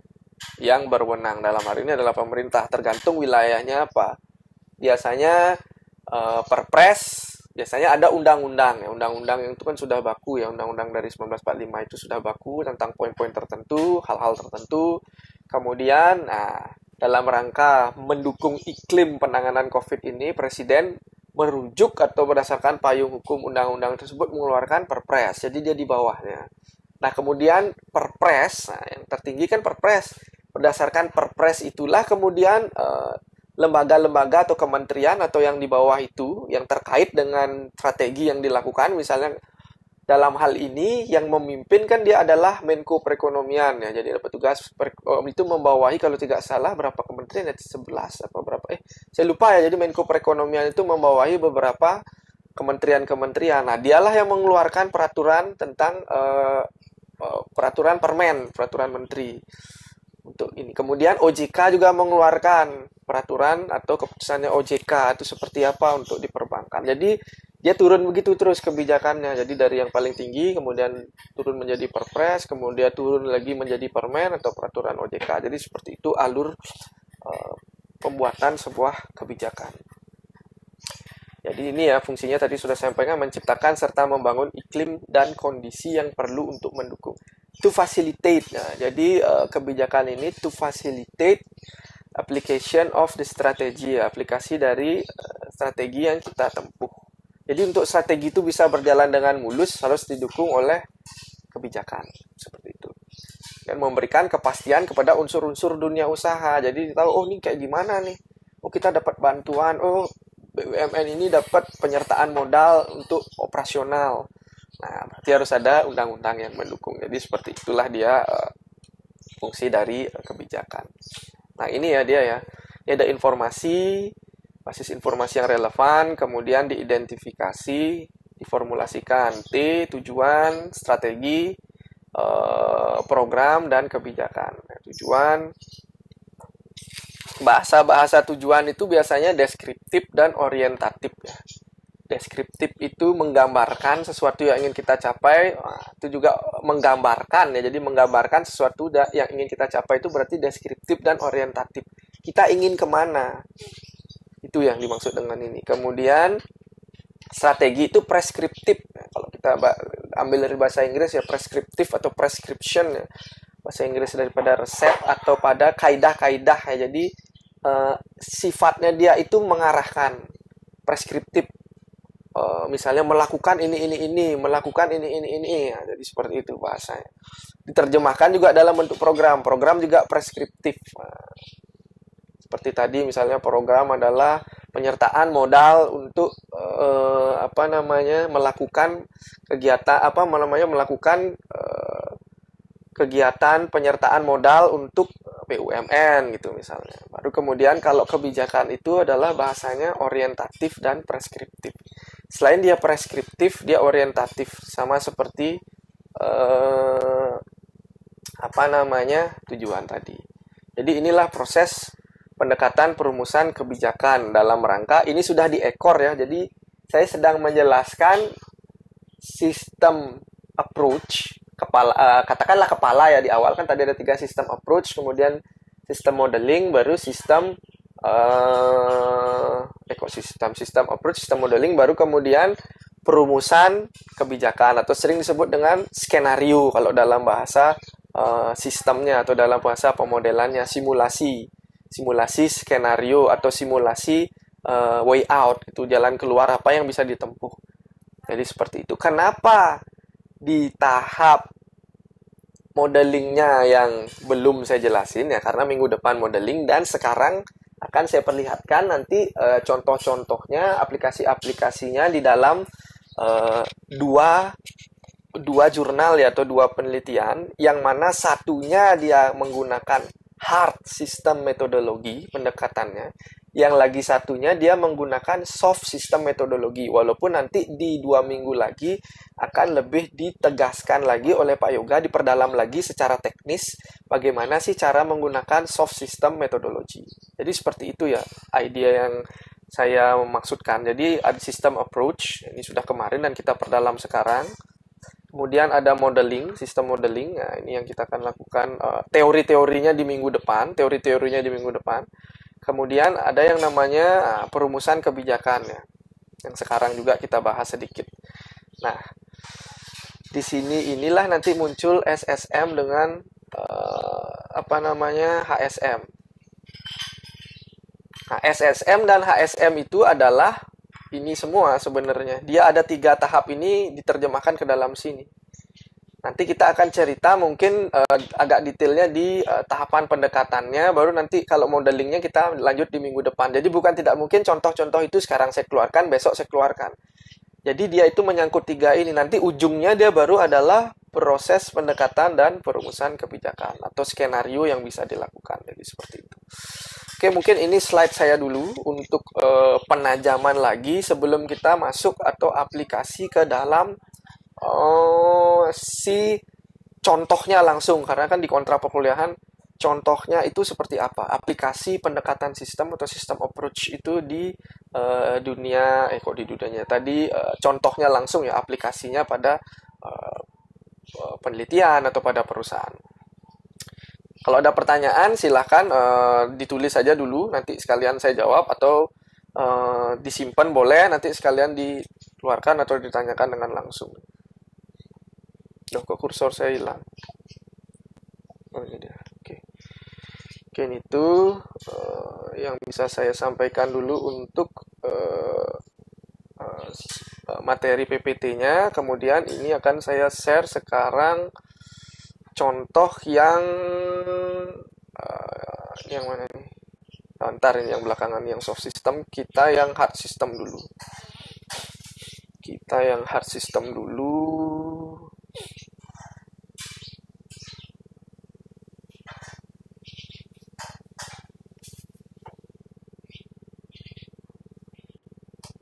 yang berwenang, dalam hal ini adalah pemerintah, tergantung wilayahnya apa. Biasanya perpres, biasanya ada undang-undang ya. Undang-undang yang itu kan sudah baku ya, undang-undang dari 1945 itu sudah baku tentang poin-poin tertentu, hal-hal tertentu. Kemudian dalam rangka mendukung iklim penanganan COVID ini, Presiden merujuk atau berdasarkan payung hukum undang-undang tersebut mengeluarkan perpres. Jadi dia di bawahnya. Nah, kemudian perpres, yang tertinggi kan perpres. Berdasarkan perpres itulah kemudian lembaga-lembaga atau kementerian atau yang di bawah itu yang terkait dengan strategi yang dilakukan, misalnya dalam hal ini yang memimpin kan dia adalah Menko Perekonomian ya. Jadi petugas itu membawahi kalau tidak salah berapa kementerian ya, 11 atau berapa saya lupa ya. Jadi Menko Perekonomian itu membawahi beberapa kementerian-kementerian. Nah, dialah yang mengeluarkan peraturan tentang peraturan menteri untuk ini. Kemudian OJK juga mengeluarkan peraturan atau keputusannya OJK itu seperti apa untuk di perbankan. Jadi dia turun begitu terus kebijakannya. Jadi dari yang paling tinggi kemudian turun menjadi perpres, kemudian turun lagi menjadi permen atau peraturan OJK. Jadi seperti itu alur pembuatan sebuah kebijakan. Jadi ini ya fungsinya tadi sudah saya sampaikan, menciptakan serta membangun iklim dan kondisi yang perlu untuk mendukung. To facilitate. Nah, jadi kebijakan ini to facilitate application of the strategy, aplikasi dari strategi yang kita tempuh. Jadi untuk strategi itu bisa berjalan dengan mulus harus didukung oleh kebijakan seperti itu. Dan memberikan kepastian kepada unsur-unsur dunia usaha. Jadi tahu ini kayak gimana nih? Kita dapat bantuan. BUMN ini dapat penyertaan modal untuk operasional. Nah, berarti harus ada undang-undang yang mendukung. Jadi seperti itulah dia fungsi dari kebijakan. Nah, ini ya dia ya. Ini ada informasi, basis informasi yang relevan, kemudian diidentifikasi, diformulasikan. T, tujuan, strategi, program, dan kebijakan. Tujuan, bahasa-bahasa tujuan itu biasanya deskriptif dan orientatif ya. Deskriptif itu menggambarkan sesuatu yang ingin kita capai, itu juga menggambarkan ya. Jadi menggambarkan sesuatu yang ingin kita capai itu berarti deskriptif dan orientatif. Kita ingin kemana? Itu yang dimaksud dengan ini. Kemudian strategi itu preskriptif. Kalau kita ambil dari bahasa Inggris ya preskriptif atau prescription ya. Bahasa Inggris daripada resep atau pada kaidah-kaidah ya. Jadi sifatnya dia itu mengarahkan, preskriptif. Misalnya melakukan ini, melakukan ini. Ya, jadi seperti itu bahasanya. Diterjemahkan juga dalam bentuk program. Program juga preskriptif. Seperti tadi misalnya program adalah penyertaan modal untuk melakukan kegiatan melakukan kegiatan penyertaan modal untuk BUMN gitu misalnya. Baru kemudian kalau kebijakan itu adalah bahasanya orientatif dan preskriptif. Selain dia preskriptif, dia orientatif, sama seperti tujuan tadi. Jadi inilah proses pendekatan perumusan kebijakan dalam rangka, ini sudah diekor ya. Jadi saya sedang menjelaskan sistem approach, katakanlah kepala ya di awal kan tadi ada 3 sistem approach, kemudian sistem modeling, baru sistem sistem approach, sistem modeling, baru kemudian perumusan kebijakan atau sering disebut dengan skenario kalau dalam bahasa sistemnya atau dalam bahasa pemodelannya, simulasi. simulasi skenario atau simulasi way out, itu jalan keluar apa yang bisa ditempuh. Jadi seperti itu. Kenapa di tahap modelingnya yang belum saya jelasin ya, karena minggu depan modeling dan sekarang akan saya perlihatkan nanti contoh-contohnya, aplikasi-aplikasinya di dalam dua jurnal ya, atau dua penelitian, yang mana satunya dia menggunakan hard system metodologi pendekatannya, yang lagi satunya dia menggunakan soft system metodologi. Walaupun nanti di 2 minggu lagi akan lebih ditegaskan lagi oleh Pak Yoga, diperdalam lagi secara teknis bagaimana sih cara menggunakan soft system metodologi. Jadi seperti itu ya idea yang saya maksudkan. Jadi ada system approach, ini sudah kemarin dan kita perdalam sekarang. Kemudian ada modeling, sistem modeling. Nah, ini yang kita akan lakukan teori-teorinya di minggu depan, Kemudian ada yang namanya perumusan kebijakan ya, yang sekarang juga kita bahas sedikit. Nah, di sini inilah nanti muncul SSM dengan HSM. Nah, SSM dan HSM itu adalah ini semua sebenarnya. Dia ada 3 tahap ini diterjemahkan ke dalam sini. Nanti kita akan cerita mungkin agak detailnya di tahapan pendekatannya, baru nanti kalau modelingnya kita lanjut di minggu depan. Jadi bukan tidak mungkin contoh-contoh itu sekarang saya keluarkan, besok saya keluarkan. Jadi dia itu menyangkut 3 ini. Nanti ujungnya dia baru adalah proses pendekatan dan perumusan kebijakan atau skenario yang bisa dilakukan. Jadi seperti itu. Oke, mungkin ini slide saya dulu untuk penajaman lagi sebelum kita masuk atau aplikasi ke dalam si contohnya langsung, karena kan di kontra perkuliahan contohnya itu seperti apa, aplikasi pendekatan sistem atau sistem approach itu di dunia tadi contohnya langsung ya, aplikasinya pada penelitian atau pada perusahaan. Kalau ada pertanyaan silahkan ditulis saja dulu, nanti sekalian saya jawab, atau disimpan boleh, nanti sekalian dikeluarkan atau ditanyakan dengan langsung. Loh, kok kursor saya hilang? Oh, ini dia. Oke, itu yang bisa saya sampaikan dulu untuk materi PPT-nya. Kemudian ini akan saya share sekarang contoh yang mana nih? Ntar ini yang belakangan, yang soft system. Kita yang hard system dulu.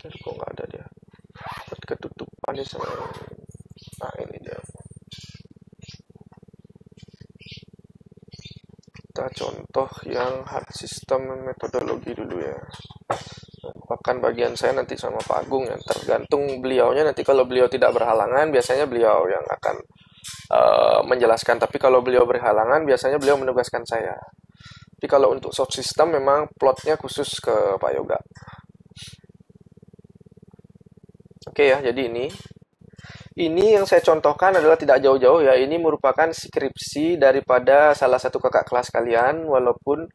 Kok nggak ada dia? Ketutupan nih sama. Nah, ini dia. Kita contoh yang hard system metodologi dulu ya. Bahkan bagian saya nanti sama Pak Agung ya, tergantung beliaunya. Nanti kalau beliau tidak berhalangan, biasanya beliau yang akan menjelaskan. Tapi kalau beliau berhalangan, biasanya beliau menugaskan saya. Tapi kalau untuk soft system memang plotnya khusus ke Pak Yoga. Oke ya, jadi ini yang saya contohkan adalah tidak jauh-jauh ya. Ini merupakan skripsi daripada salah satu kakak kelas kalian, walaupun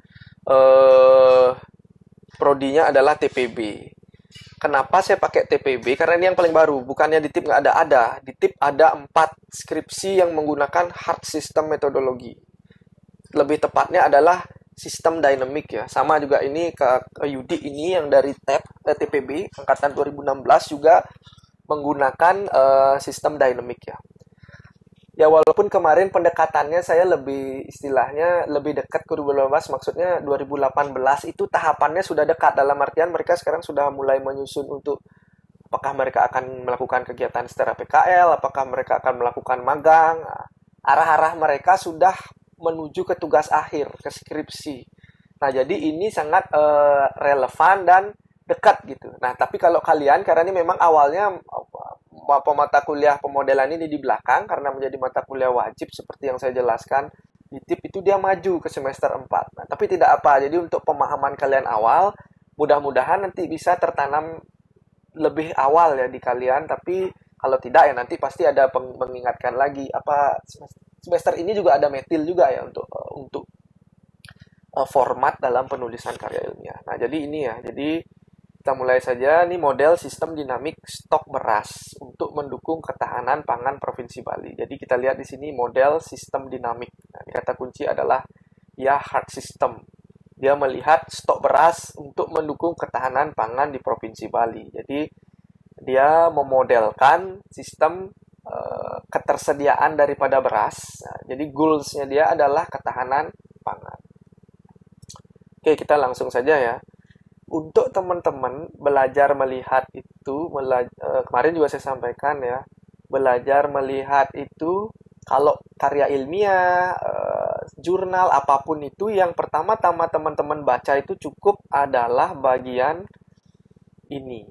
prodinya adalah TPB. Kenapa saya pakai TPB? Karena ini yang paling baru. Bukannya di TIP nggak ada. Di TIP ada 4 skripsi yang menggunakan hard system metodologi. Lebih tepatnya adalah sistem dynamic ya. Sama juga ini ke Yudi ini yang dari TPB angkatan 2016 juga menggunakan sistem dynamic ya. Ya walaupun kemarin pendekatannya saya lebih istilahnya lebih dekat ke 2018, maksudnya 2018 itu tahapannya sudah dekat, dalam artian mereka sekarang sudah mulai menyusun untuk apakah mereka akan melakukan kegiatan secara PKL, apakah mereka akan melakukan magang. Arah-arah mereka sudah menuju ke tugas akhir, ke skripsi. Nah, jadi ini sangat relevan dan dekat gitu. Nah, tapi kalau kalian, karena ini memang awalnya mata kuliah pemodelan ini di belakang, karena menjadi mata kuliah wajib seperti yang saya jelaskan di TIP itu dia maju ke semester 4. Nah, tapi tidak apa. Jadi untuk pemahaman kalian awal, mudah-mudahan nanti bisa tertanam lebih awal ya di kalian. Tapi kalau tidak ya nanti pasti ada mengingatkan lagi. Apa semester ini juga ada metil juga ya untuk format dalam penulisan karya ilmiah. Nah, jadi ini ya. Jadi kita mulai saja. Ini model sistem dinamik stok beras untuk mendukung ketahanan pangan Provinsi Bali. Jadi kita lihat di sini model sistem dinamik. Nah, kata kunci adalah ya hard system. Dia melihat stok beras untuk mendukung ketahanan pangan di Provinsi Bali. Jadi dia memodelkan sistem ketersediaan daripada beras. Nah, jadi goals-nya dia adalah ketahanan pangan. Oke, kita langsung saja ya. Untuk teman-teman belajar melihat itu, kemarin juga saya sampaikan ya, belajar melihat itu, kalau karya ilmiah, jurnal, apapun itu, yang pertama-tama teman-teman baca itu cukup adalah bagian ini.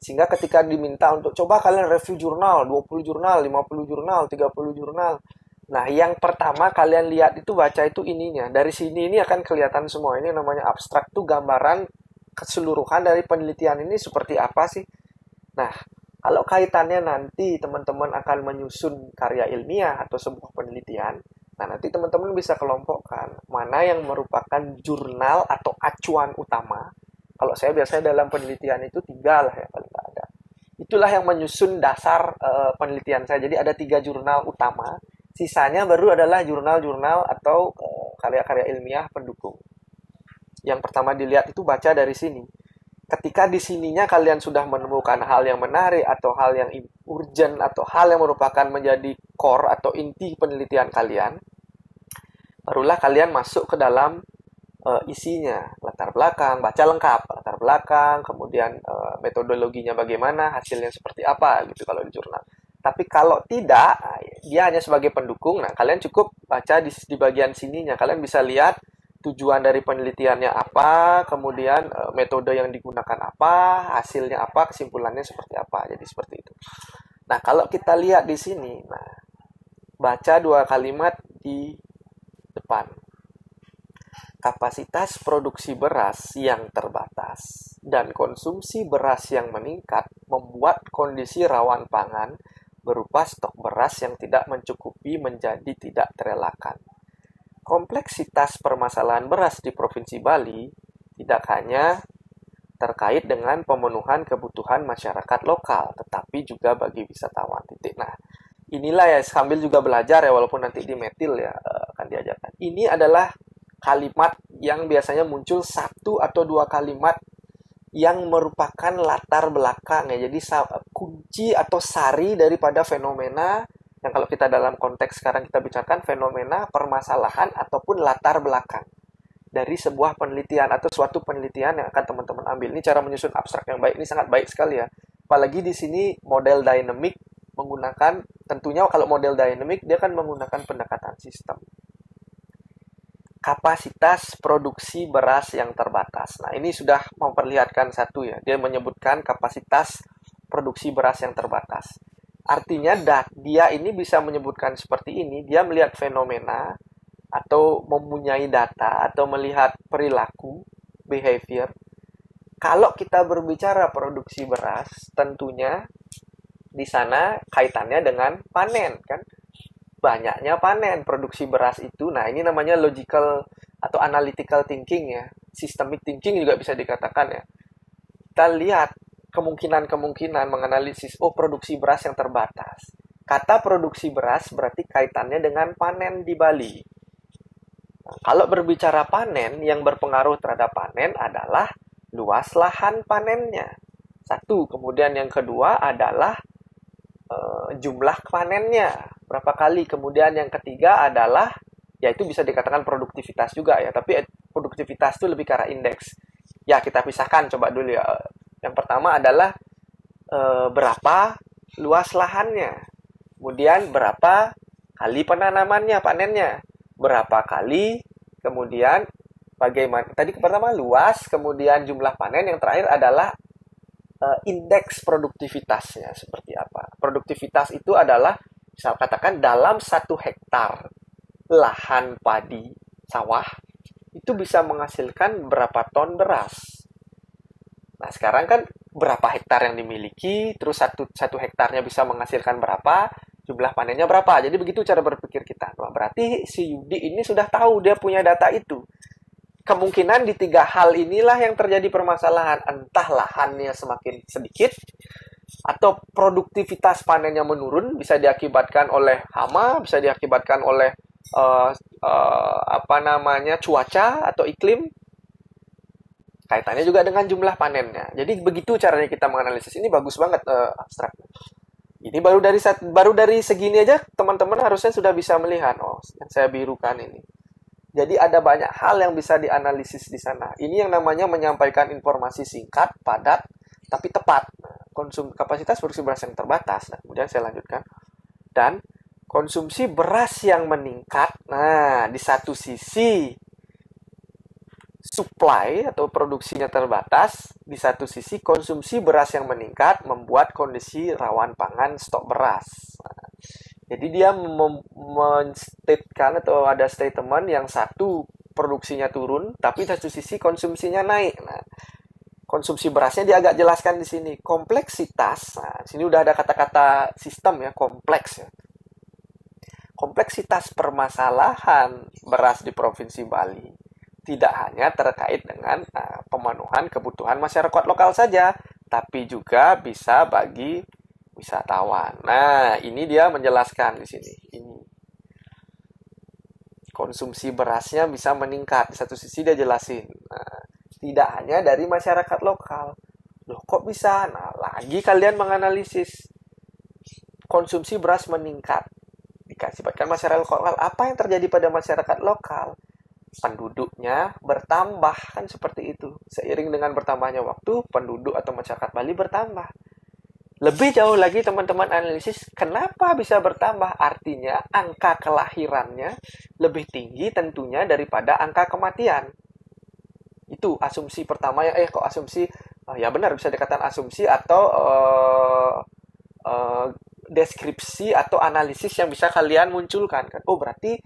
Sehingga ketika diminta untuk coba kalian review jurnal, 20 jurnal, 50 jurnal, 30 jurnal, nah, yang pertama kalian lihat itu baca itu ininya. Dari sini ini akan kelihatan semua. Ini namanya abstrak, tuh gambaran keseluruhan dari penelitian ini seperti apa sih. Nah, kalau kaitannya nanti teman-teman akan menyusun karya ilmiah atau sebuah penelitian, nah nanti teman-teman bisa kelompokkan mana yang merupakan jurnal atau acuan utama. Kalau saya biasanya dalam penelitian itu 3 lah ya, paling nggak ada. Itulah yang menyusun dasar penelitian saya. Jadi ada 3 jurnal utama. Sisanya baru adalah jurnal-jurnal atau karya-karya ilmiah pendukung. Yang pertama dilihat itu baca dari sini. Ketika di sininya kalian sudah menemukan hal yang menarik atau hal yang urgent atau hal yang merupakan menjadi core atau inti penelitian kalian, barulah kalian masuk ke dalam isinya, latar belakang, baca lengkap, latar belakang, kemudian metodologinya bagaimana, hasilnya seperti apa gitu kalau di jurnal. Tapi kalau tidak, dia hanya sebagai pendukung. Nah, kalian cukup baca di bagian sininya. Kalian bisa lihat tujuan dari penelitiannya apa, kemudian metode yang digunakan apa, hasilnya apa, kesimpulannya seperti apa. Jadi seperti itu. Nah, kalau kita lihat di sini, nah, baca 2 kalimat di depan. Kapasitas produksi beras yang terbatas dan konsumsi beras yang meningkat membuat kondisi rawan pangan berupa stok beras yang tidak mencukupi menjadi tidak terelakkan. Kompleksitas permasalahan beras di Provinsi Bali tidak hanya terkait dengan pemenuhan kebutuhan masyarakat lokal, tetapi juga bagi wisatawan. Nah, inilah ya, sambil juga belajar ya, walaupun nanti di metil ya akan diajarkan. Ini adalah kalimat yang biasanya muncul 1 atau 2 kalimat yang merupakan latar belakang ya. Jadi kunci atau sari daripada fenomena yang kalau kita dalam konteks sekarang kita bicarakan fenomena, permasalahan ataupun latar belakang dari sebuah penelitian atau suatu penelitian yang akan teman-teman ambil. Ini cara menyusun abstrak yang baik, ini sangat baik sekali ya. Apalagi di sini model dynamic menggunakan, tentunya kalau model dynamic dia kan menggunakan pendekatan sistem. Kapasitas produksi beras yang terbatas. Nah, ini sudah memperlihatkan satu ya. Dia menyebutkan kapasitas produksi beras yang terbatas. Artinya dia ini bisa menyebutkan seperti ini, dia melihat fenomena atau mempunyai data atau melihat perilaku, behavior. Kalau kita berbicara produksi beras, tentunya di sana kaitannya dengan panen kan. Banyaknya panen, produksi beras itu. Nah, ini namanya logical atau analytical thinking ya. Systemic thinking juga bisa dikatakan ya. Kita lihat kemungkinan-kemungkinan menganalisis, produksi beras yang terbatas. Kata produksi beras berarti kaitannya dengan panen di Bali. Nah, kalau berbicara panen, yang berpengaruh terhadap panen adalah luas lahan panennya. 1. Kemudian yang kedua adalah jumlah panennya berapa kali. Kemudian yang ketiga adalah, ya itu bisa dikatakan produktivitas juga ya, tapi produktivitas itu lebih ke arah indeks. Ya, kita pisahkan coba dulu ya. Yang pertama adalah berapa luas lahannya, kemudian berapa kali penanamannya, panennya, berapa kali, kemudian bagaimana, tadi pertama luas, kemudian jumlah panen, yang terakhir adalah indeks produktivitasnya seperti apa. Produktivitas itu adalah, bisa katakan dalam 1 hektar lahan padi sawah itu bisa menghasilkan berapa ton beras. Nah, sekarang kan berapa hektar yang dimiliki, terus satu hektarnya bisa menghasilkan berapa, jumlah panennya berapa. Jadi begitu cara berpikir kita. Nah, berarti si Yudi ini sudah tahu dia punya data itu. Kemungkinan di 3 hal inilah yang terjadi permasalahan. Entah lahannya semakin sedikit, atau produktivitas panennya menurun, bisa diakibatkan oleh hama, bisa diakibatkan oleh cuaca atau iklim. Kaitannya juga dengan jumlah panennya. Jadi begitu caranya kita menganalisis. Ini bagus banget abstrak. Ini baru dari segini aja teman-teman harusnya sudah bisa melihat. Oh, yang saya birukan ini. Jadi ada banyak hal yang bisa dianalisis di sana. Ini yang namanya menyampaikan informasi singkat, padat, tapi tepat. Kapasitas produksi beras yang terbatas. Nah, kemudian saya lanjutkan. Dan konsumsi beras yang meningkat. Nah, di satu sisi supply atau produksinya terbatas, di satu sisi konsumsi beras yang meningkat membuat kondisi rawan pangan stok beras. Nah, jadi dia men-statekan atau ada statement yang satu produksinya turun, tapi di satu sisi konsumsinya naik. Nah, konsumsi berasnya dia agak jelaskan di sini. Kompleksitas, nah, sini udah ada kata-kata sistem ya, kompleks ya. Kompleksitas permasalahan beras di Provinsi Bali tidak hanya terkait dengan pemenuhan kebutuhan masyarakat lokal saja, tapi juga bisa bagi wisatawan. Nah, ini dia menjelaskan di sini. Ini konsumsi berasnya bisa meningkat. Di satu sisi dia jelasin. Nah, tidak hanya dari masyarakat lokal. Loh, kok bisa? Nah, lagi kalian menganalisis konsumsi beras meningkat. Dikasihkan masyarakat lokal. Apa yang terjadi pada masyarakat lokal? Penduduknya bertambah, kan seperti itu. Seiring dengan bertambahnya waktu, penduduk atau masyarakat Bali bertambah. Lebih jauh lagi teman-teman analisis, kenapa bisa bertambah? Artinya angka kelahirannya lebih tinggi tentunya daripada angka kematian. Itu asumsi pertama ya, asumsi, ya benar bisa dikatakan asumsi atau deskripsi atau analisis yang bisa kalian munculkan. Oh, berarti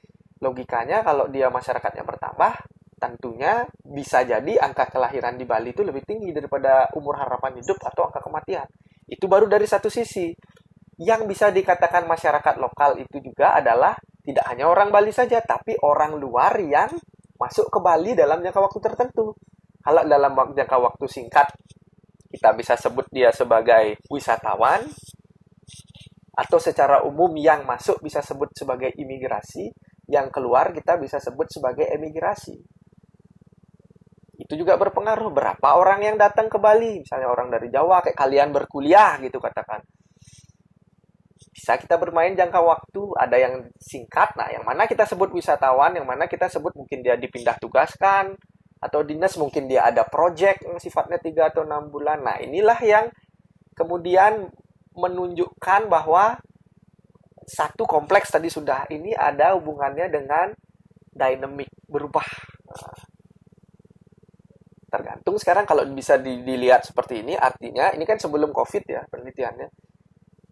logikanya kalau dia masyarakatnya bertambah, tentunya bisa jadi angka kelahiran di Bali itu lebih tinggi daripada umur harapan hidup atau angka kematian. Itu baru dari satu sisi. Yang bisa dikatakan masyarakat lokal itu juga adalah tidak hanya orang Bali saja, tapi orang luar yang masuk ke Bali dalam jangka waktu tertentu. Kalau dalam jangka waktu singkat, kita bisa sebut dia sebagai wisatawan, atau secara umum yang masuk bisa sebut sebagai imigrasi, yang keluar kita bisa sebut sebagai emigrasi. Itu juga berpengaruh berapa orang yang datang ke Bali. Misalnya orang dari Jawa, kayak kalian berkuliah gitu katakan. Bisa kita bermain jangka waktu, ada yang singkat, nah yang mana kita sebut wisatawan, yang mana kita sebut mungkin dia dipindah tugaskan, atau dinas mungkin dia ada project yang sifatnya 3 atau 6 bulan. Nah inilah yang kemudian menunjukkan bahwa satu kompleks tadi sudah, ini ada hubungannya dengan dynamic, berubah. Tergantung sekarang kalau bisa dilihat seperti ini, artinya ini kan sebelum COVID ya penelitiannya.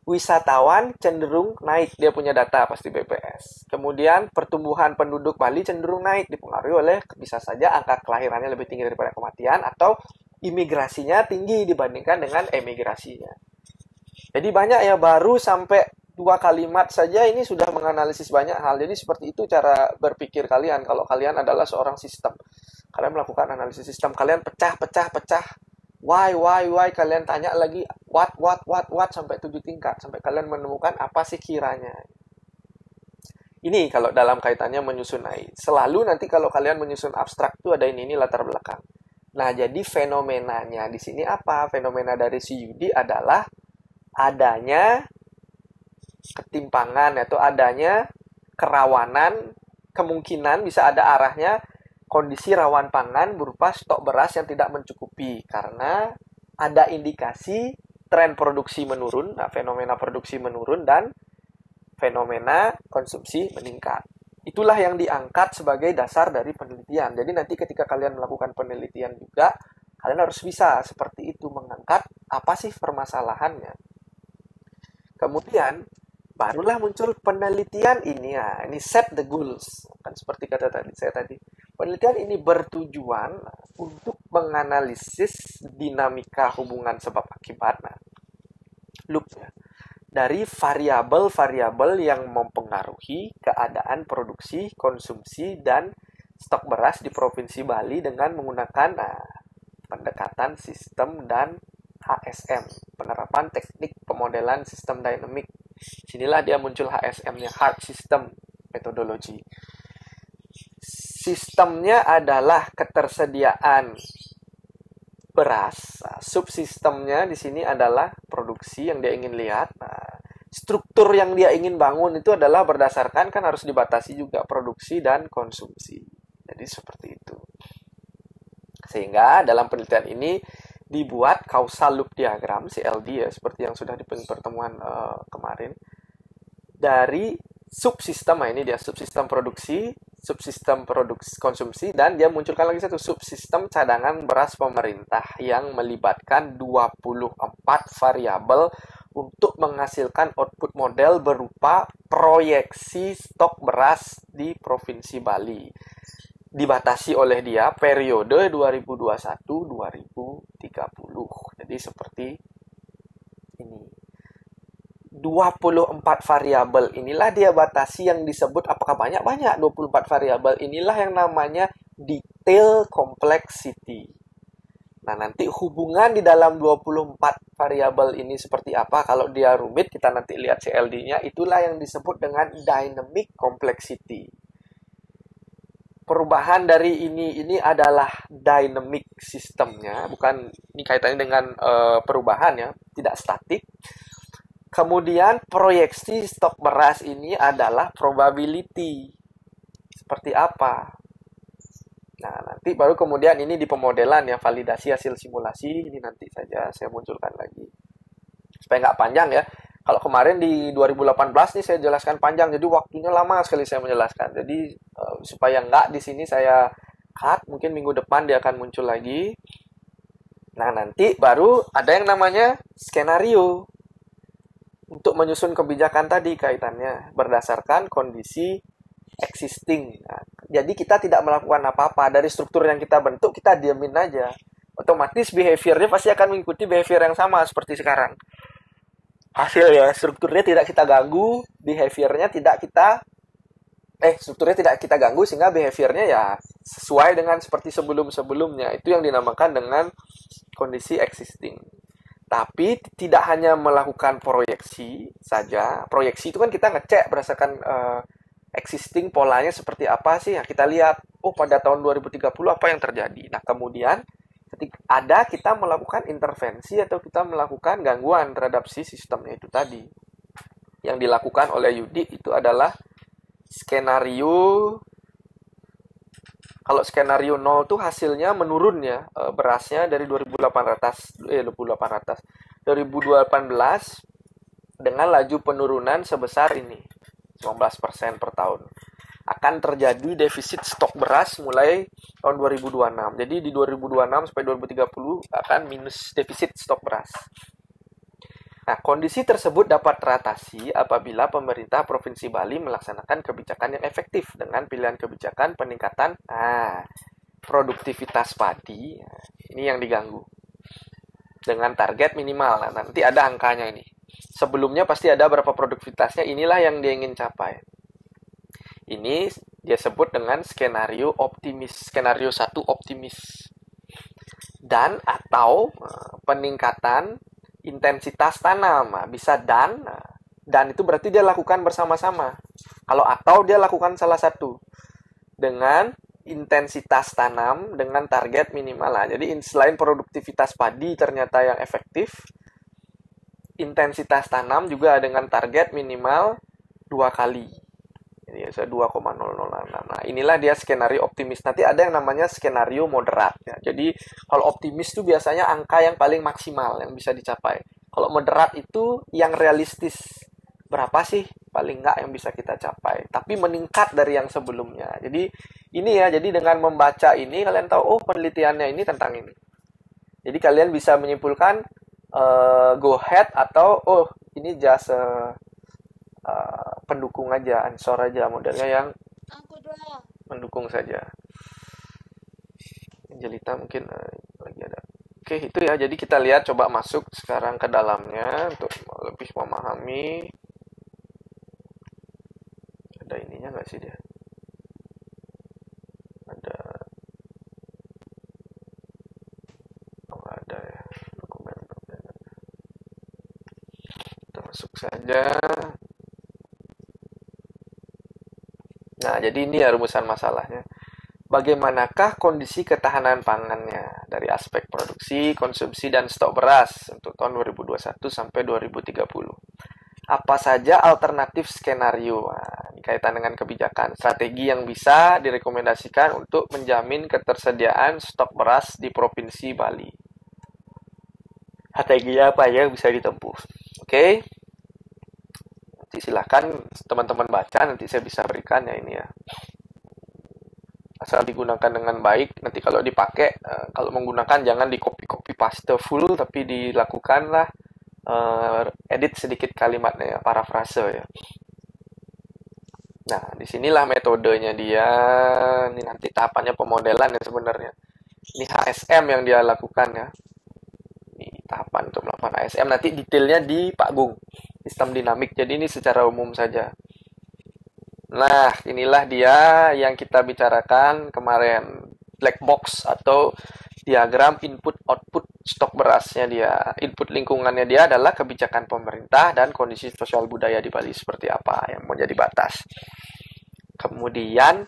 Wisatawan cenderung naik, dia punya data pasti BPS. Kemudian pertumbuhan penduduk Bali cenderung naik, dipengaruhi oleh bisa saja angka kelahirannya lebih tinggi daripada kematian, atau imigrasinya tinggi dibandingkan dengan emigrasinya. Jadi banyak ya, baru sampai 2 kalimat saja ini sudah menganalisis banyak hal. Jadi seperti itu cara berpikir kalian. Kalau kalian adalah seorang sistem, kalian melakukan analisis sistem, kalian pecah. Why, kalian tanya lagi what sampai 7 tingkat. Sampai kalian menemukan apa sih kiranya. Ini kalau dalam kaitannya menyusun AI. Selalu nanti kalau kalian menyusun abstrak itu ada ini latar belakang. Nah, jadi fenomenanya di sini apa? Fenomena dari si Yudi adalah adanya ketimpangan atau adanya kerawanan, kemungkinan bisa ada arahnya kondisi rawan pangan berupa stok beras yang tidak mencukupi karena ada indikasi tren produksi menurun, fenomena produksi menurun dan fenomena konsumsi meningkat. Itulah yang diangkat sebagai dasar dari penelitian. Jadi nanti ketika kalian melakukan penelitian juga, kalian harus bisa seperti itu mengangkat apa sih permasalahannya. Kemudian barulah muncul penelitian ini ya, ini set the goals. Kan seperti kata saya tadi. Penelitian ini bertujuan untuk menganalisis dinamika hubungan sebab akibat. Nah, loop ya. dari variabel-variabel yang mempengaruhi keadaan produksi, konsumsi, dan stok beras di Provinsi Bali dengan menggunakan pendekatan sistem dan HSM, penerapan teknik pemodelan sistem dynamic. Sinilah dia muncul HSM-nya, Hard System Methodology. Sistemnya adalah ketersediaan beras. Subsistemnya di sini adalah produksi yang dia ingin lihat. Struktur yang dia ingin bangun itu adalah berdasarkan, kan harus dibatasi juga produksi dan konsumsi. Jadi seperti itu. Sehingga dalam penelitian ini dibuat causal loop diagram CLD ya, seperti yang sudah di pertemuan kemarin, dari subsistem. Ini dia subsistem produksi, subsistem produksi konsumsi, dan dia munculkan lagi satu subsistem cadangan beras pemerintah yang melibatkan 24 variabel untuk menghasilkan output model berupa proyeksi stok beras di Provinsi Bali. Dibatasi oleh dia periode 2021-2030. Jadi seperti ini. 24 variabel inilah dia batasi yang disebut, apakah banyak-banyak 24 variabel inilah yang namanya detail complexity. Nah, nanti hubungan di dalam 24 variabel ini seperti apa? Kalau dia rumit, kita nanti lihat CLD-nya, itulah yang disebut dengan dynamic complexity. Perubahan dari ini adalah dynamic sistemnya, bukan ini kaitannya dengan perubahan ya, tidak statik. Kemudian proyeksi stok beras ini adalah probability. Seperti apa? Nah, nanti baru kemudian ini di pemodelan ya, validasi hasil simulasi, ini nanti saja saya munculkan lagi. Supaya nggak panjang ya. Kalau kemarin di 2018 nih saya jelaskan panjang, jadi waktunya lama sekali saya menjelaskan. Jadi supaya nggak di sini saya cut, mungkin minggu depan dia akan muncul lagi. Nah, nanti baru ada yang namanya skenario. Untuk menyusun kebijakan tadi kaitannya berdasarkan kondisi existing. Nah, jadi kita tidak melakukan apa-apa. Dari struktur yang kita bentuk, kita diamin aja. Otomatis behaviornya pasti akan mengikuti behavior yang sama seperti sekarang. Hasilnya, strukturnya tidak kita ganggu, behaviornya tidak kita strukturnya tidak kita ganggu, sehingga behaviornya ya sesuai dengan seperti sebelum-sebelumnya. Itu yang dinamakan dengan kondisi existing. Tapi tidak hanya melakukan proyeksi saja. Proyeksi itu kan kita ngecek berdasarkan existing polanya seperti apa sih. Yang kita lihat, pada tahun 2030 apa yang terjadi. Nah, kemudian ketika ada, kita melakukan intervensi atau kita melakukan gangguan terhadap si sistemnya itu tadi. Yang dilakukan oleh Yudi itu adalah skenario. Kalau skenario 0 tuh hasilnya menurun ya, berasnya dari 2018 dengan laju penurunan sebesar ini, 19% per tahun. Akan terjadi defisit stok beras mulai tahun 2026. Jadi di 2026 sampai 2030 akan minus defisit stok beras. Nah, kondisi tersebut dapat teratasi apabila pemerintah Provinsi Bali melaksanakan kebijakan yang efektif dengan pilihan kebijakan peningkatan produktivitas padi. Ini yang diganggu. Dengan target minimal. Nah, nanti ada angkanya ini. Sebelumnya pasti ada berapa produktivitasnya, inilah yang dia ingin capai. Ini dia sebut dengan skenario optimis. Skenario 1 optimis. Dan atau peningkatan intensitas tanam, bisa dan itu berarti dia lakukan bersama-sama. Kalau atau dia lakukan salah satu dengan intensitas tanam dengan target minimal. Jadi selain produktivitas padi ternyata yang efektif, intensitas tanam juga dengan target minimal 2 kali. Jadi 2,006. Nah, inilah dia skenario optimis. Nanti ada yang namanya skenario moderat ya. Jadi kalau optimis itu biasanya angka yang paling maksimal yang bisa dicapai. Kalau moderat itu yang realistis. Berapa sih paling nggak yang bisa kita capai? Tapi meningkat dari yang sebelumnya. Jadi ini ya, jadi dengan membaca ini kalian tahu penelitiannya ini tentang ini. Jadi kalian bisa menyimpulkan go ahead atau ini just pendukung aja, ansor aja, modelnya yang mendukung saja. Jelita mungkin lagi ada Oke, itu ya. Jadi kita lihat, coba masuk sekarang ke dalamnya untuk lebih memahami. Ada ininya nggak sih dia? Ada, oh nggak ada ya, dokumen. Kita masuk saja. Nah, jadi ini ya rumusan masalahnya. Bagaimanakah kondisi ketahanan pangannya dari aspek produksi, konsumsi, dan stok beras untuk tahun 2021 sampai 2030? Apa saja alternatif skenario? Nah, kaitan dengan kebijakan, strategi yang bisa direkomendasikan untuk menjamin ketersediaan stok beras di Provinsi Bali. Strategi apa yang bisa ditempuh? Oke. Nanti silahkan teman-teman baca, nanti saya bisa berikan ya ini ya. Asal digunakan dengan baik, nanti kalau dipakai, kalau menggunakan jangan di copy paste full, tapi dilakukanlah edit sedikit kalimatnya ya, parafrase ya. Nah, disinilah metodenya dia. Ini nanti tahapannya pemodelan ya sebenarnya. Ini HSM yang dia lakukan ya. Ini tahapan untuk melakukan HSM. Nanti detailnya di Pak Gung, sistem dinamik. Jadi ini secara umum saja. Nah, inilah dia yang kita bicarakan kemarin. Black box atau diagram input-output stok berasnya dia. Input lingkungannya dia adalah kebijakan pemerintah dan kondisi sosial budaya di Bali seperti apa yang menjadi batas. Kemudian,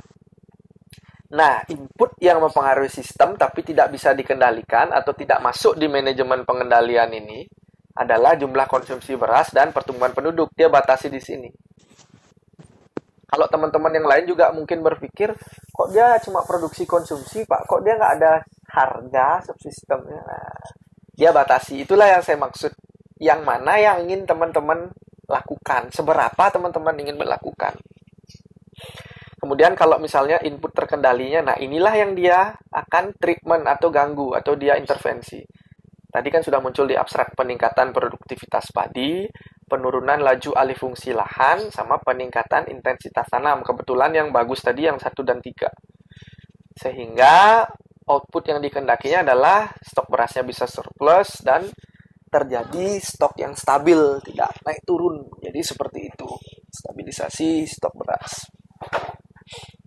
nah, input yang mempengaruhi sistem tapi tidak bisa dikendalikan atau tidak masuk di manajemen pengendalian ini adalah jumlah konsumsi beras dan pertumbuhan penduduk. Dia batasi di sini. Kalau teman-teman yang lain juga mungkin berpikir, kok dia cuma produksi konsumsi, Pak? Kok dia nggak ada harga subsistemnya? Nah, dia batasi. Itulah yang saya maksud. Yang mana yang ingin teman-teman lakukan? Seberapa teman-teman ingin melakukan? Kemudian kalau misalnya input terkendalinya, nah inilah yang dia akan treatment atau ganggu, atau dia intervensi. Tadi kan sudah muncul di abstrak peningkatan produktivitas padi, penurunan laju alih fungsi lahan, sama peningkatan intensitas tanam. Kebetulan yang bagus tadi yang 1 dan 3. Sehingga output yang dikehendakinya adalah stok berasnya bisa surplus dan terjadi stok yang stabil, tidak naik turun. Jadi seperti itu, stabilisasi stok beras.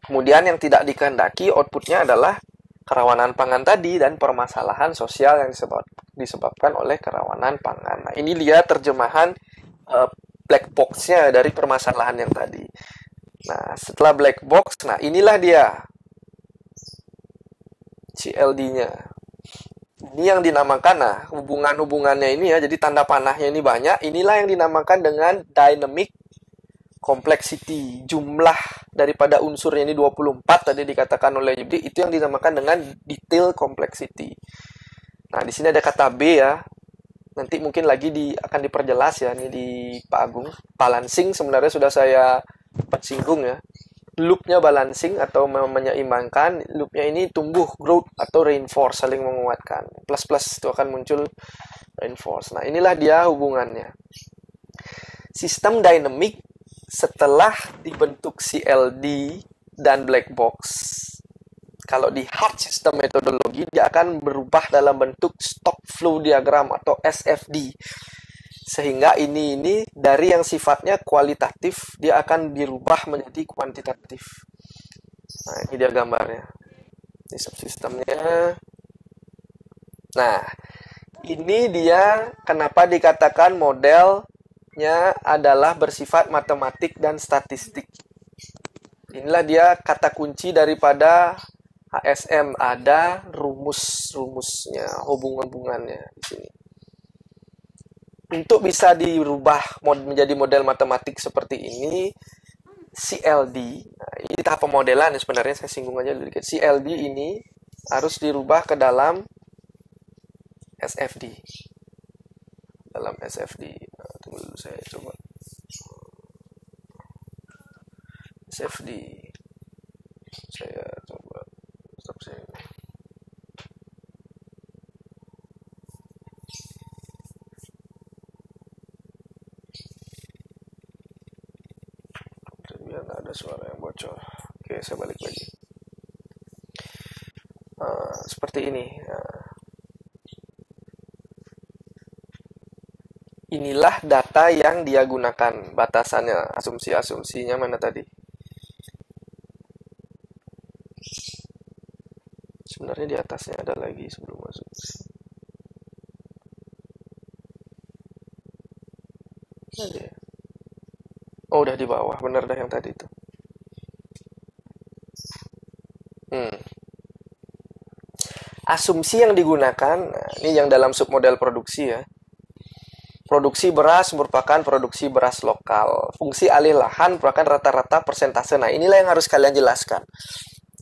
Kemudian yang tidak dikehendaki outputnya adalah kerawanan pangan tadi dan permasalahan sosial yang disebabkan oleh kerawanan pangan. Nah, ini dia terjemahan black box-nya dari permasalahan yang tadi. Nah, setelah black box, nah inilah dia CLD-nya. Ini yang dinamakan, nah hubungan-hubungannya ini ya, jadi tanda panahnya ini banyak. Inilah yang dinamakan dengan dynamic complexity. Jumlah daripada unsurnya ini 24 tadi dikatakan oleh Yudi, itu yang dinamakan dengan detail complexity. Nah, di sini ada kata B ya. Nanti mungkin lagi akan diperjelas ya, ini di Pak Agung. Balancing sebenarnya sudah saya singgung ya. Loop-nya balancing atau menyeimbangkan. Loop-nya ini tumbuh, growth atau reinforce, saling menguatkan. Plus-plus itu akan muncul reinforce. Nah, inilah dia hubungannya. Sistem dynamic setelah dibentuk CLD dan black box, kalau di hard system metodologi, dia akan berubah dalam bentuk stock flow diagram atau SFD. Sehingga ini dari yang sifatnya kualitatif, dia akan dirubah menjadi kuantitatif. Nah, ini dia gambarnya. Ini subsistemnya. Nah, ini dia kenapa dikatakan modelnya adalah bersifat matematik dan statistik. Inilah dia kata kunci daripada HSM, ada rumus-rumusnya, hubungan-hubungannya di sini. Untuk bisa dirubah menjadi model matematik seperti ini, CLD, nah ini tahap pemodelan ya, sebenarnya saya singgung aja dulu dikit. CLD ini harus dirubah ke dalam SFD. Dalam SFD. Nah, tunggu dulu saya coba. SFD. Saya coba stop sini. Biar nggak ada suara yang bocor. Oke, saya balik lagi. Seperti ini. Inilah data yang dia gunakan. Batasannya, asumsi-asumsinya mana tadi? Sebenarnya di atasnya ada lagi sebelum masuk. Ada ya? Oh, udah di bawah. Bener dah yang tadi itu. Asumsi yang digunakan, ini yang dalam submodel produksi ya. Produksi beras merupakan produksi beras lokal. Fungsi alih lahan merupakan rata-rata persentase. Nah, inilah yang harus kalian jelaskan.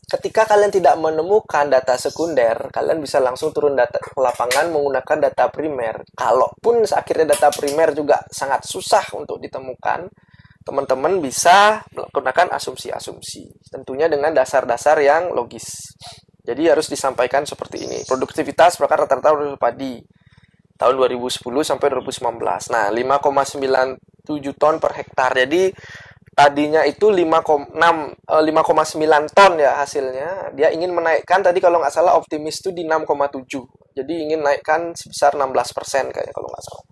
Ketika kalian tidak menemukan data sekunder, kalian bisa langsung turun data ke lapangan menggunakan data primer. Kalaupun akhirnya data primer juga sangat susah untuk ditemukan, teman-teman bisa menggunakan asumsi-asumsi. Tentunya dengan dasar-dasar yang logis. Jadi harus disampaikan seperti ini. Produktivitas merupakan rata-rata produksi padi tahun 2010 sampai 2019. Nah, 5,97 ton per hektar. Jadi tadinya itu 5,9 ton ya hasilnya. Dia ingin menaikkan tadi kalau nggak salah optimis itu di 6,7. Jadi ingin naikkan sebesar 16% kayaknya kalau nggak salah.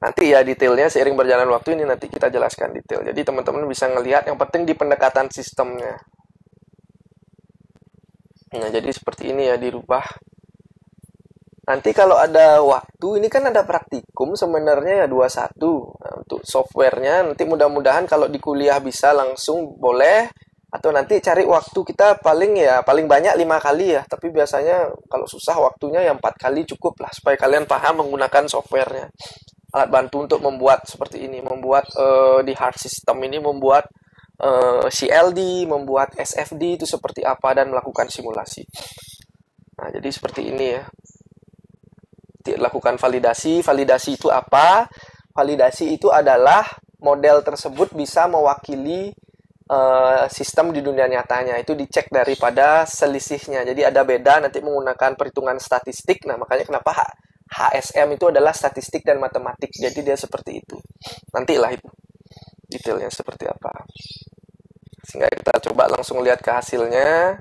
Nanti ya detailnya seiring berjalan waktu ini nanti kita jelaskan detail. Jadi teman-teman bisa ngelihat yang penting di pendekatan sistemnya. Nah, jadi seperti ini ya dirubah. Nanti kalau ada waktu, ini kan ada praktikum sebenarnya ya 21. Nah, untuk softwarenya nanti mudah-mudahan kalau di kuliah bisa langsung boleh. Atau nanti cari waktu kita paling banyak 5 kali ya. Tapi biasanya kalau susah waktunya ya 4 kali cukup lah. Supaya kalian paham menggunakan softwarenya. Alat bantu untuk membuat seperti ini. Membuat di hard system ini membuat CLD, membuat SFD itu seperti apa dan melakukan simulasi. Nah, jadi seperti ini ya. Lakukan validasi. Validasi itu apa? Validasi itu adalah model tersebut bisa mewakili sistem di dunia nyatanya. Itu dicek daripada selisihnya. Jadi ada beda nanti menggunakan perhitungan statistik. Nah, makanya kenapa HSM itu adalah statistik dan matematik. Jadi dia seperti itu. Nantilah itu detailnya seperti apa. Sehingga kita coba langsung lihat ke hasilnya.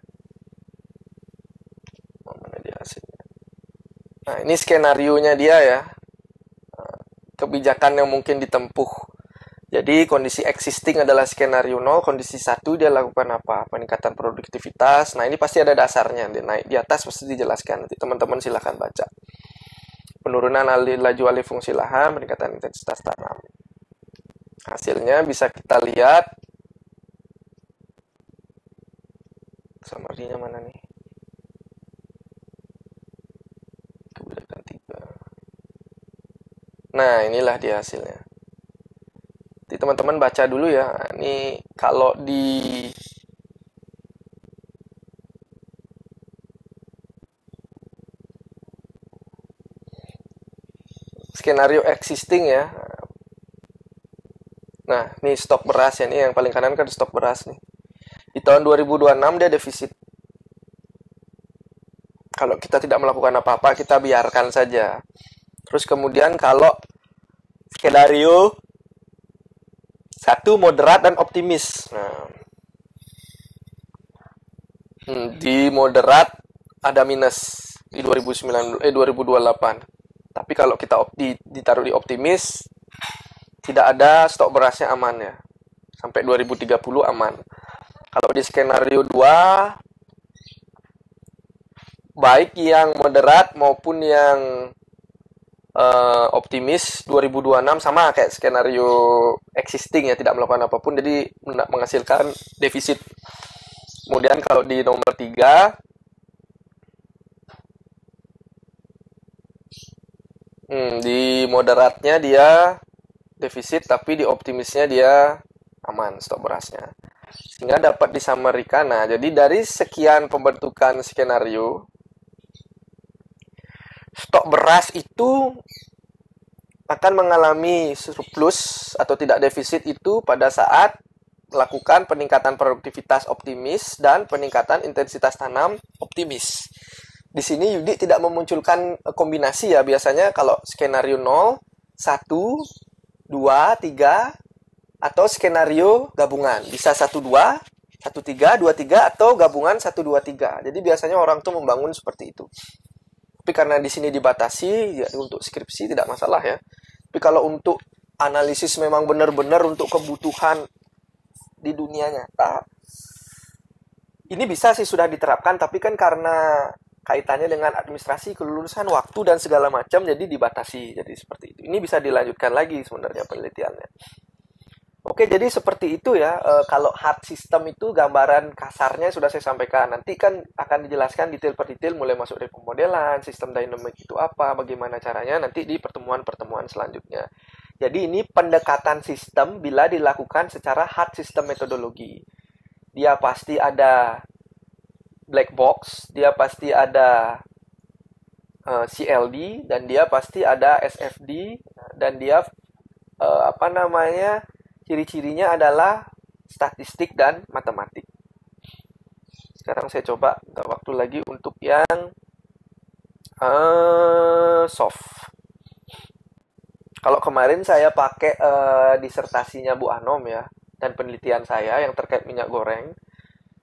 Mana dia hasilnya? Nah, ini skenarionya dia ya. Kebijakan yang mungkin ditempuh. Jadi kondisi existing adalah skenario 0, kondisi 1 dia lakukan apa? Peningkatan produktivitas. Nah, ini pasti ada dasarnya. Dia naik di atas pasti dijelaskan. Nanti teman-teman silahkan baca. Penurunan laju alih fungsi lahan, peningkatan intensitas tanam. Hasilnya bisa kita lihat. Summary-nya mana nih? Kebijakan 3. Nah, inilah dia hasilnya. Jadi teman-teman baca dulu ya. Ini kalau di skenario existing ya. Nah, ini stok beras ya. Ini yang paling kanan kan stok beras nih. Di tahun 2026 dia defisit. Kalau kita tidak melakukan apa-apa, kita biarkan saja. Terus kemudian kalau skenario 1 moderat dan optimis. Nah, di moderat ada minus di 2028. Tapi kalau kita ditaruh di optimis, tidak ada stok berasnya aman ya. Sampai 2030 aman. Kalau di skenario 2, baik yang moderat maupun yang optimis 2026 sama kayak skenario existing ya, tidak melakukan apapun, jadi menghasilkan defisit. Kemudian kalau di nomor 3, di moderatnya dia defisit, tapi di optimisnya dia aman stok berasnya. Sehingga dapat disamarikan. Nah, jadi dari sekian pembentukan skenario, stok beras itu akan mengalami surplus atau tidak defisit itu pada saat melakukan peningkatan produktivitas optimis dan peningkatan intensitas tanam optimis. Di sini Yudi tidak memunculkan kombinasi ya. Biasanya kalau skenario 0, 1, 2, 3, atau skenario gabungan. Bisa 1, 2, 1, 3, 2, 3, atau gabungan 1, 2, 3. Jadi biasanya orang tuh membangun seperti itu. Tapi karena di sini dibatasi, ya untuk skripsi tidak masalah ya. Tapi kalau untuk analisis memang benar-benar untuk kebutuhan di dunia nyata, ini bisa sih sudah diterapkan, tapi kan karena kaitannya dengan administrasi, kelulusan, waktu, dan segala macam, jadi dibatasi. Jadi seperti itu. Ini bisa dilanjutkan lagi sebenarnya penelitiannya. Oke, jadi seperti itu ya. Kalau hard system itu gambaran kasarnya sudah saya sampaikan. Nanti kan akan dijelaskan detail per detail, mulai masuk dari pemodelan, sistem dynamic itu apa, bagaimana caranya, nanti di pertemuan-pertemuan selanjutnya. Jadi ini pendekatan sistem bila dilakukan secara hard system metodologi. Dia pasti ada black box, dia pasti ada CLD, dan dia pasti ada SFD, dan dia ciri-cirinya adalah statistik dan matematik. Sekarang saya coba waktu lagi untuk yang soft. Kalau kemarin saya pakai disertasinya Bu Anom ya, dan penelitian saya yang terkait minyak goreng.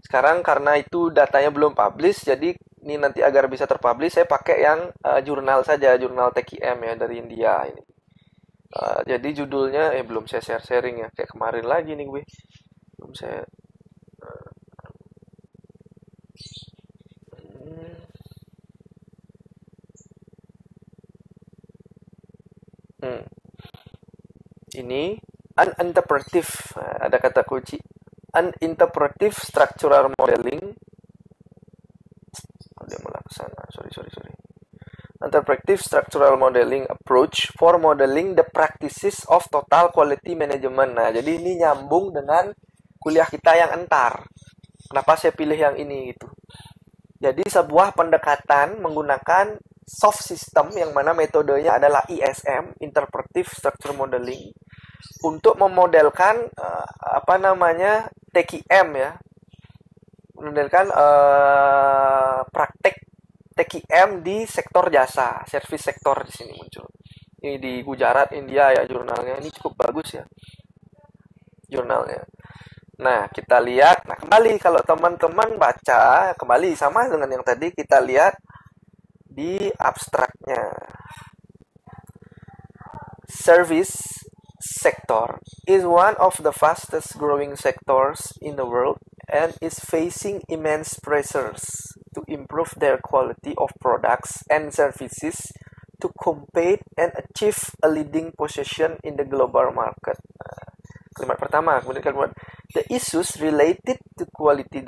Sekarang karena itu datanya belum publish, jadi ini nanti agar bisa terpublish, saya pakai yang jurnal saja, jurnal TQM ya dari India ini. Jadi judulnya, belum saya sharing ya, kayak kemarin lagi nih gue. Belum saya... Ini uninterpretive, ada kata kunci uninterpretive structural modeling. Dia malah kesana, sorry. Interpretive structural modeling approach for modeling the practices of total quality management. Nah, jadi ini nyambung dengan kuliah kita yang entar. Kenapa saya pilih yang ini gitu? Jadi sebuah pendekatan menggunakan soft system yang mana metodenya adalah ISM, Interpretive Structural Modeling, untuk memodelkan TQM ya, memodelkan praktek TQM di sektor jasa, service sektor di sini muncul. Ini di Gujarat, India ya jurnalnya, ini cukup bagus ya jurnalnya. Nah, kita lihat, kembali kalau teman-teman baca, kembali sama dengan yang tadi, kita lihat di abstraknya. Service sector is one of the fastest growing sectors in the world and is facing immense pressures to improve their quality of products and services to compete and achieve a leading position in the global market. Kalimat pertama, kemudian kalimat the issues related to quality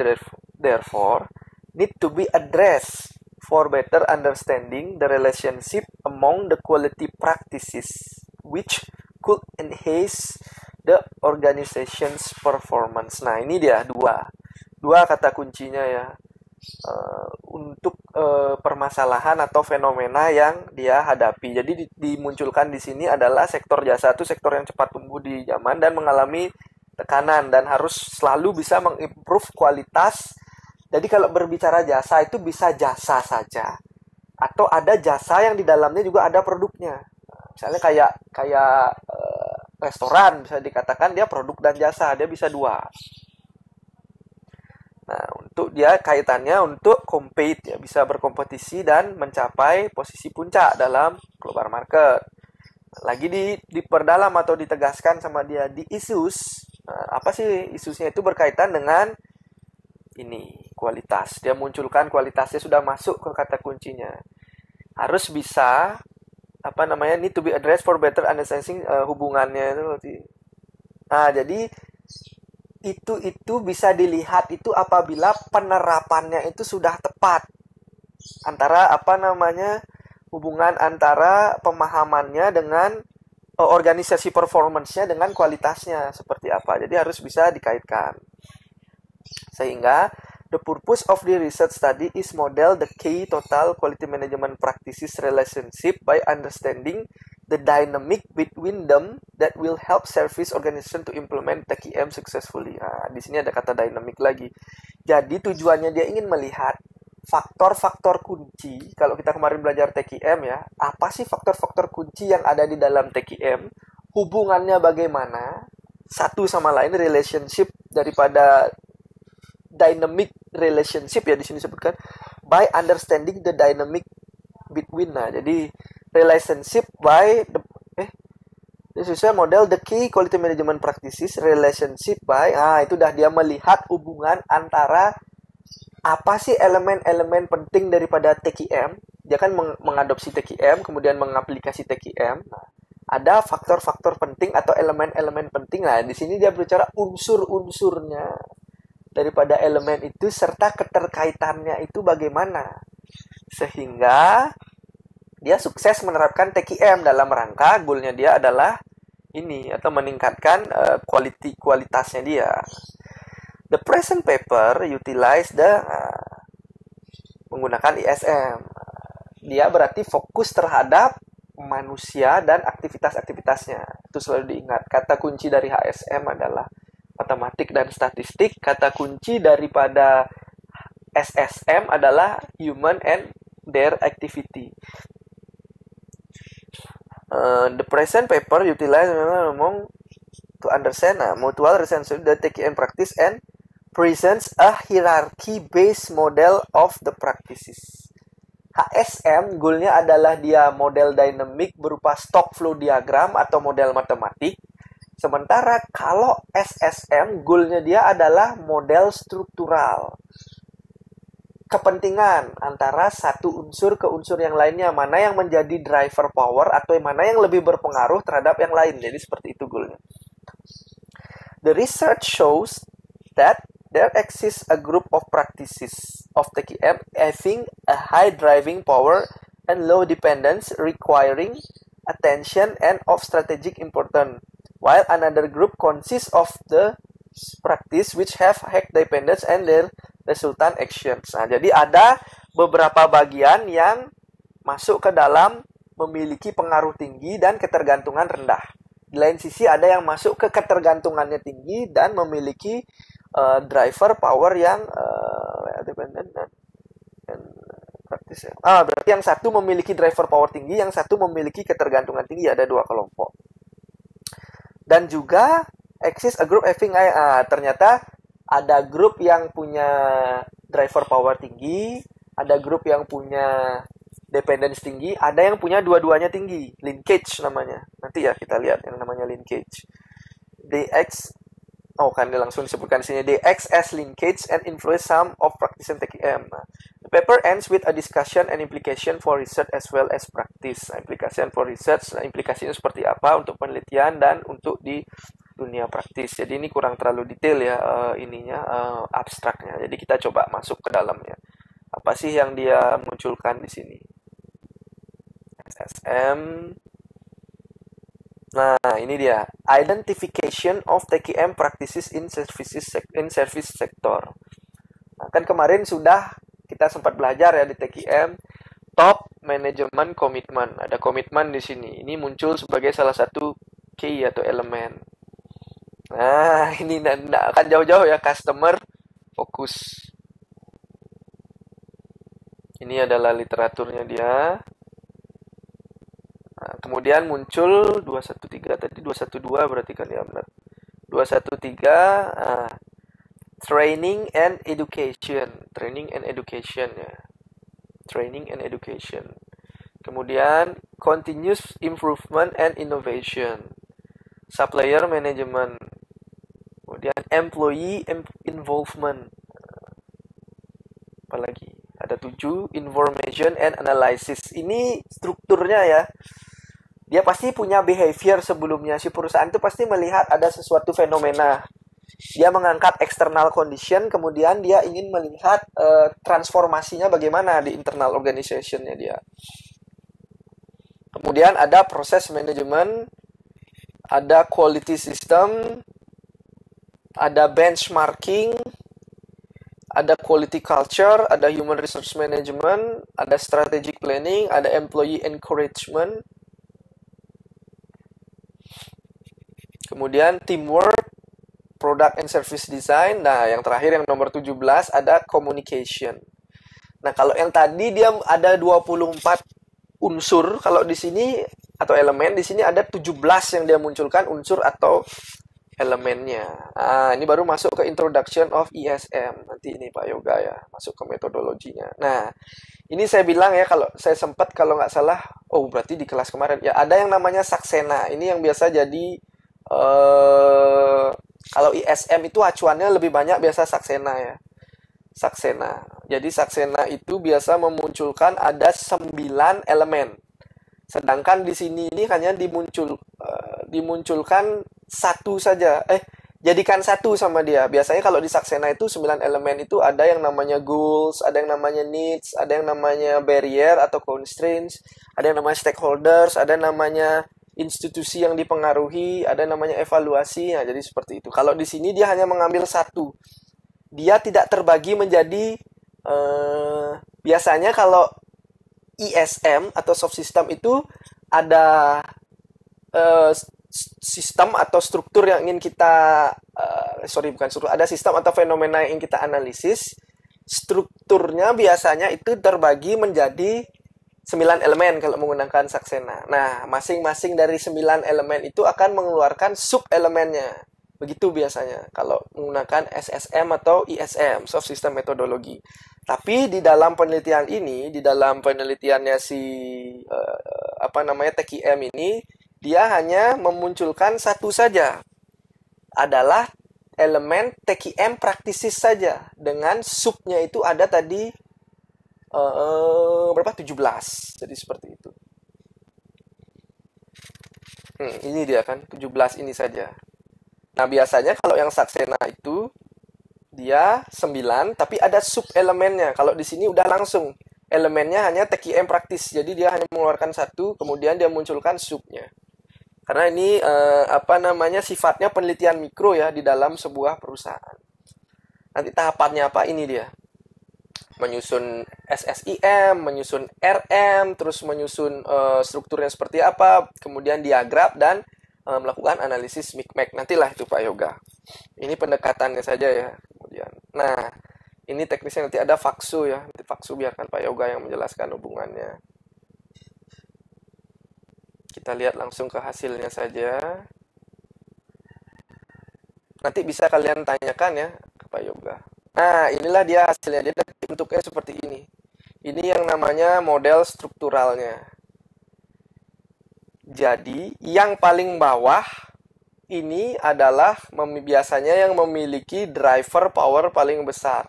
therefore need to be addressed for better understanding the relationship among the quality practices which could enhance the organization's performance. Nah, ini dia dua kata kuncinya ya untuk permasalahan atau fenomena yang dia hadapi. Jadi dimunculkan di sini adalah sektor jasa itu sektor yang cepat tumbuh di zaman dan mengalami tekanan dan harus selalu bisa mengimprove kualitas. Jadi kalau berbicara jasa itu bisa jasa saja atau ada jasa yang di dalamnya juga ada produknya. Misalnya kayak restoran bisa dikatakan dia produk dan jasa, dia bisa dua. Nah, untuk dia kaitannya untuk compete ya, bisa berkompetisi dan mencapai posisi puncak dalam global market. Lagi diperdalam atau ditegaskan sama dia di issues. Nah, apa sih isusnya itu berkaitan dengan ini kualitas. Dia munculkan kualitasnya sudah masuk ke kata kuncinya. Harus bisa need to be addressed for better understanding hubungannya itu. Nah, jadi itu bisa dilihat itu apabila penerapannya itu sudah tepat antara hubungan antara pemahamannya dengan organisasi performance-nya dengan kualitasnya seperti apa. Jadi harus bisa dikaitkan. Sehingga the purpose of the research study is model the key total quality management practices relationship by understanding the dynamic between them that will help service organization to implement TQM successfully. Nah, di sini ada kata dynamic lagi. Jadi tujuannya dia ingin melihat faktor-faktor kunci. Kalau kita kemarin belajar TQM ya, apa sih faktor-faktor kunci yang ada di dalam TQM? Hubungannya bagaimana? Satu sama lain, relationship daripada dynamic relationship ya di sini disebutkan by understanding the dynamic between. Nah, jadi relationship by the sesuai model the key quality management practices relationship by itu dah dia melihat hubungan antara apa sih elemen-elemen penting daripada TQM. Dia kan mengadopsi TQM, kemudian mengaplikasi TQM. Nah, ada faktor-faktor penting atau elemen-elemen penting. Nah, di sini dia berbicara unsur-unsurnya daripada elemen itu serta keterkaitannya itu bagaimana. Sehingga dia sukses menerapkan TQM dalam rangka goalnya dia adalah ini atau meningkatkan kualitasnya dia. The present paper utilize menggunakan ISM. Dia berarti fokus terhadap manusia dan aktivitas-aktivitasnya. Itu selalu diingat. Kata kunci dari HSM adalah matematik dan statistik. Kata kunci daripada SSM adalah human and their activity. The present paper utilize among to understand mutual relationship the TQM practice and presents a hierarchy-based model of the practices. HSM goalnya adalah dia model dynamic berupa stock flow diagram atau model matematik. Sementara kalau SSM goalnya dia adalah model struktural. Kepentingan antara satu unsur ke unsur yang lainnya, mana yang menjadi driver power atau mana yang lebih berpengaruh terhadap yang lain. Jadi seperti itu goalnya. The research shows that there exists a group of practices of TQM having a high driving power and low dependence requiring attention and of strategic importance, while another group consists of the practice which have high dependence and their resultant actions. Nah, jadi ada beberapa bagian yang masuk ke dalam memiliki pengaruh tinggi dan ketergantungan rendah. Di lain sisi ada yang masuk ke ketergantungannya tinggi dan memiliki driver power yang dependent dan praktis. Berarti yang satu memiliki driver power tinggi, yang satu memiliki ketergantungan tinggi. Ada dua kelompok. Dan juga exist a group having ternyata ada grup yang punya driver power tinggi, ada grup yang punya dependence tinggi, ada yang punya dua-duanya tinggi. Linkage namanya. Nanti ya kita lihat yang namanya linkage. DX, kan dia langsung disebutkan di sini. DX as linkage and influence some of practice and TQM. The paper ends with a discussion and implication for research as well as practice. Implication for research, implikasinya seperti apa untuk penelitian dan untuk di dunia praktis. Jadi ini kurang terlalu detail ya abstraknya. Jadi kita coba masuk ke dalamnya. Apa sih yang dia munculkan di sini? SSM. Nah, ini dia. Identification of TQM practices in service sector. Nah, kan kemarin sudah kita sempat belajar ya di TQM top management commitment. Ada komitmen di sini. Ini muncul sebagai salah satu key atau elemen. Nah, ini tidak akan jauh-jauh ya, customer focus. Ini adalah literaturnya dia. Nah, kemudian muncul 213 tadi 212 berarti kan ya benar. 213 training and education. Training and education ya. Training and education. Kemudian continuous improvement and innovation. Supplier management. Kemudian employee involvement. Apalagi? Ada 7, information and analysis. Ini strukturnya ya. Dia pasti punya behavior sebelumnya. Si perusahaan itu pasti melihat ada sesuatu fenomena. Dia mengangkat external condition, kemudian dia ingin melihat transformasinya bagaimana di internal organization-nya dia. Kemudian ada proses management, ada quality system, ada benchmarking, ada quality culture, ada human resource management, ada strategic planning, ada employee encouragement, kemudian teamwork, product and service design. Nah, yang terakhir yang nomor 17 ada communication. Nah, kalau yang tadi dia ada 24 unsur, kalau di sini atau elemen, di sini ada 17 yang dia munculkan unsur atau elemennya. Ini baru masuk ke introduction of ESM. Nanti ini Pak Yoga ya, masuk ke metodologinya. Nah, ini saya bilang ya, kalau saya sempat, kalau nggak salah, berarti di kelas kemarin, ya ada yang namanya saksena. Ini yang biasa jadi, kalau ISM itu acuannya lebih banyak biasa saksena ya. Saksena. Jadi saksena itu biasa memunculkan ada 9 elemen. Sedangkan di sini ini hanya dimunculkan satu saja. Jadikan satu sama dia. Biasanya kalau di saksena itu 9 elemen itu ada yang namanya goals, ada yang namanya needs, ada yang namanya barrier atau constraints, ada yang namanya stakeholders, ada yang namanya institusi yang dipengaruhi, ada yang namanya evaluasi. Nah, jadi seperti itu. Kalau di sini dia hanya mengambil satu. Dia tidak terbagi menjadi biasanya kalau ISM atau soft system itu ada sistem atau struktur yang ingin kita ada sistem atau fenomena yang ingin kita analisis. Strukturnya biasanya itu terbagi menjadi 9 elemen kalau menggunakan saksena. Nah, masing-masing dari 9 elemen itu akan mengeluarkan sub elemennya. Begitu biasanya kalau menggunakan SSM atau ISM, soft system methodology. Tapi di dalam penelitian ini, di dalam penelitiannya TKM ini, dia hanya memunculkan satu saja. Adalah elemen TKM praktisis saja. Dengan subnya itu ada tadi 17. Jadi seperti itu. Ini dia kan, 17 ini saja. Nah, biasanya kalau yang saksena itu dia 9, tapi ada sub-elemennya. Kalau di sini udah langsung. Elemennya hanya TKM praktis. Jadi dia hanya mengeluarkan satu, kemudian dia munculkan subnya. Karena ini sifatnya penelitian mikro ya di dalam sebuah perusahaan. Nanti tahapannya apa? Ini dia. Menyusun SSIM, menyusun RM, terus menyusun strukturnya seperti apa, kemudian diagram dan melakukan analisis micmac. Nantilah itu Pak Yoga. Ini pendekatannya saja ya. Kemudian, nah ini teknisnya nanti ada faksu ya. Nanti faksu biarkan Pak Yoga yang menjelaskan hubungannya. Kita lihat langsung ke hasilnya saja. Nanti bisa kalian tanyakan ya ke Pak Yoga. Nah, inilah dia hasilnya. Dia bentuknya seperti ini. Ini yang namanya model strukturalnya. Jadi, yang paling bawah ini adalah biasanya yang memiliki driver power paling besar.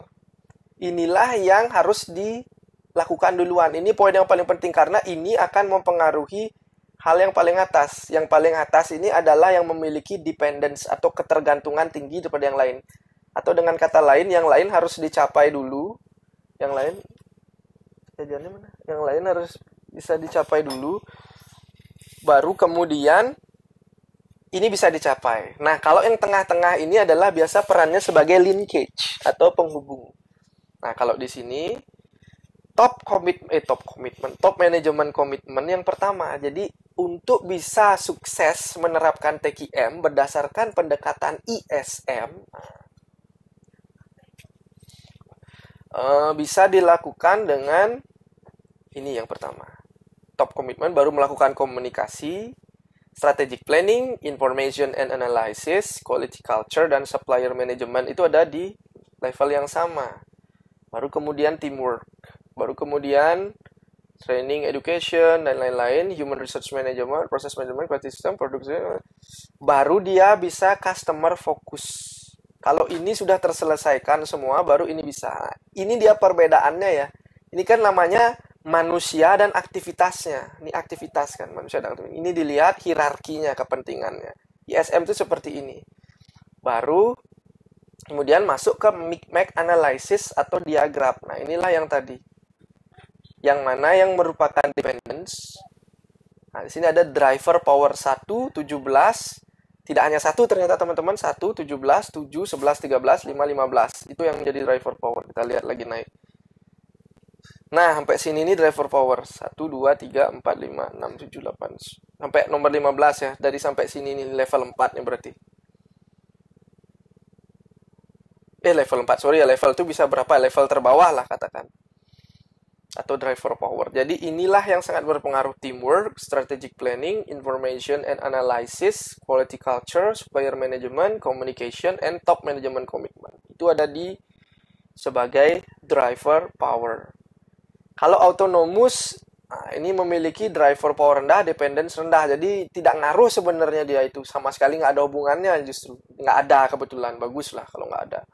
Inilah yang harus dilakukan duluan. Ini poin yang paling penting karena ini akan mempengaruhi hal yang paling atas. Yang paling atas ini adalah yang memiliki dependence atau ketergantungan tinggi daripada yang lain. Atau dengan kata lain, yang lain harus dicapai dulu. Yang lain harus bisa dicapai dulu. Baru kemudian ini bisa dicapai. Nah, kalau yang tengah-tengah ini adalah biasa perannya sebagai linkage atau penghubung. Nah, kalau di sini top management komitmen yang pertama. Jadi, untuk bisa sukses menerapkan TKM berdasarkan pendekatan ISM, bisa dilakukan dengan ini yang pertama. Top komitmen baru melakukan komunikasi, strategic planning, information and analysis, quality culture, dan supplier management itu ada di level yang sama. Baru kemudian teamwork, baru kemudian training, education, dan lain-lain, human resource management, process management, quality system, production, baru dia bisa customer focus. Kalau ini sudah terselesaikan semua, baru ini bisa. Ini dia perbedaannya ya. Ini kan namanya manusia dan aktivitasnya. Ini aktivitas kan, manusia dan aktivitas. Ini dilihat hierarkinya, kepentingannya. ISM itu seperti ini. Baru kemudian masuk ke micmac analysis atau diagram. Nah, inilah yang tadi. Yang mana yang merupakan dependence. Nah, di sini ada driver power 1, 17. Tidak hanya satu ternyata teman-teman. 1, 17, 7, 11, 13, 5, 15. Itu yang menjadi driver power. Kita lihat lagi naik. Nah, sampai sini ini driver power 1, 2, 3, 4, 5, 6, 7, 8 sampai nomor 15 ya. Dari sampai sini ini level 4 nya berarti. Level 4, sorry ya, level itu bisa berapa? Level terbawah lah katakan. atau driver power. Jadi inilah yang sangat berpengaruh: teamwork, strategic planning, information and analysis, quality culture, supplier management, communication, and top management commitment. Itu ada di sebagai driver power. Kalau autonomous, nah ini memiliki driver power rendah, dependence rendah. Jadi tidak ngaruh sebenarnya dia itu. Sama sekali nggak ada hubungannya justru. Nggak ada kebetulan. Bagus lah kalau nggak ada.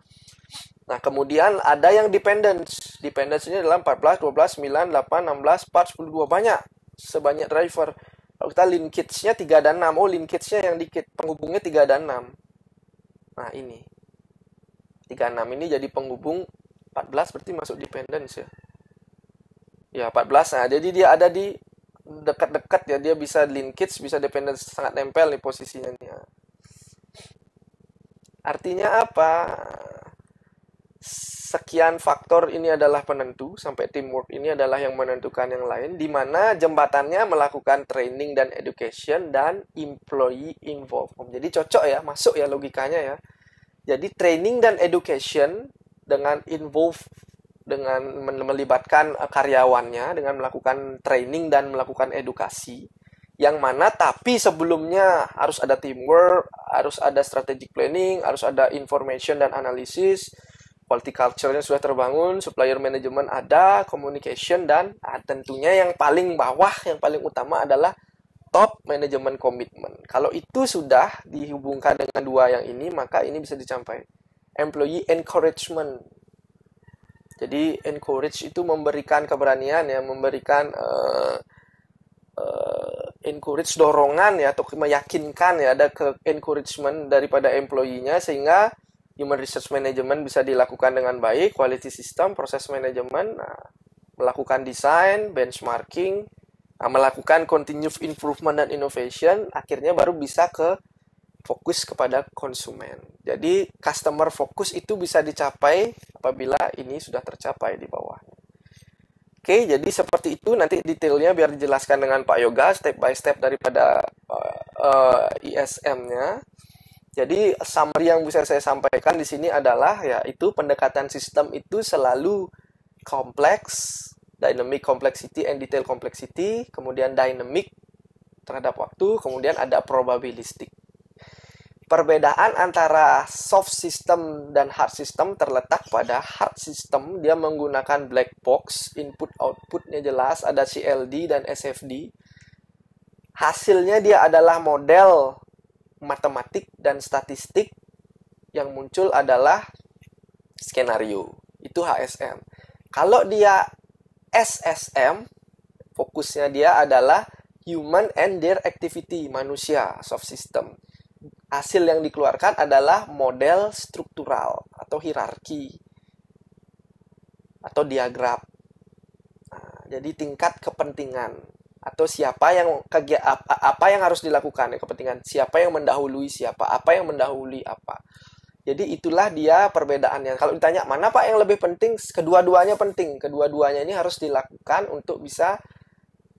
Nah, kemudian ada yang dependence. Dependence ini adalah 14, 12, 9, 8, 16, 4, 10, 2. Banyak. Sebanyak driver. Kalau kita linkage-nya 3 dan 6. Oh, linkage-nya yang dikit. Penghubungnya 3 dan 6. Nah, ini. 3, 6 ini jadi penghubung. 14 berarti masuk dependence ya. Ya, 14. Nah, jadi dia ada di dekat-dekat ya. Dia bisa linkage, bisa dependence. Sangat nempel nih posisinya. Artinya apa? Sekian faktor ini adalah penentu, sampai teamwork ini adalah yang menentukan yang lain, di mana jembatannya melakukan training dan education dan employee involvement. Jadi cocok ya, masuk ya logikanya ya. Jadi training dan education dengan involve, dengan melibatkan karyawannya, dengan melakukan training dan melakukan edukasi, yang mana tapi sebelumnya harus ada teamwork, harus ada strategic planning, harus ada information dan analisis, quality culture-nya sudah terbangun, supplier management ada, communication, dan tentunya yang paling bawah, yang paling utama adalah top management commitment. Kalau itu sudah dihubungkan dengan dua yang ini, maka ini bisa dicapai. Employee encouragement. Jadi encourage itu memberikan keberanian ya, memberikan encourage, dorongan ya, atau meyakinkan ya, ada ke encouragement daripada employee-nya, sehingga human research management bisa dilakukan dengan baik, quality system, proses manajemen, melakukan desain, benchmarking, melakukan continuous improvement dan innovation, akhirnya baru bisa ke fokus kepada konsumen. Jadi customer focus itu bisa dicapai apabila ini sudah tercapai di bawahnya. Oke, jadi seperti itu. Nanti detailnya biar dijelaskan dengan Pak Yoga step by step daripada ISM-nya. Jadi summary yang bisa saya sampaikan di sini adalah yaitu pendekatan sistem itu selalu kompleks, dynamic complexity and detail complexity, kemudian dynamic terhadap waktu, kemudian ada probabilistic. Perbedaan antara soft system dan hard system terletak pada hard system, dia menggunakan black box, input outputnya jelas, ada CLD dan SFD. Hasilnya dia adalah model matematik dan statistik, yang muncul adalah skenario. Itu HSM. Kalau dia SSM, fokusnya dia adalah human and their activity, manusia, soft system. Hasil yang dikeluarkan adalah model struktural atau hierarki atau diagram. Nah, jadi tingkat kepentingan atau siapa yang apa yang harus dilakukan ya, kepentingan siapa yang mendahului siapa, apa yang mendahului apa. Jadi itulah dia perbedaannya. Kalau ditanya mana Pak yang lebih penting, kedua-duanya penting. Kedua-duanya ini harus dilakukan untuk bisa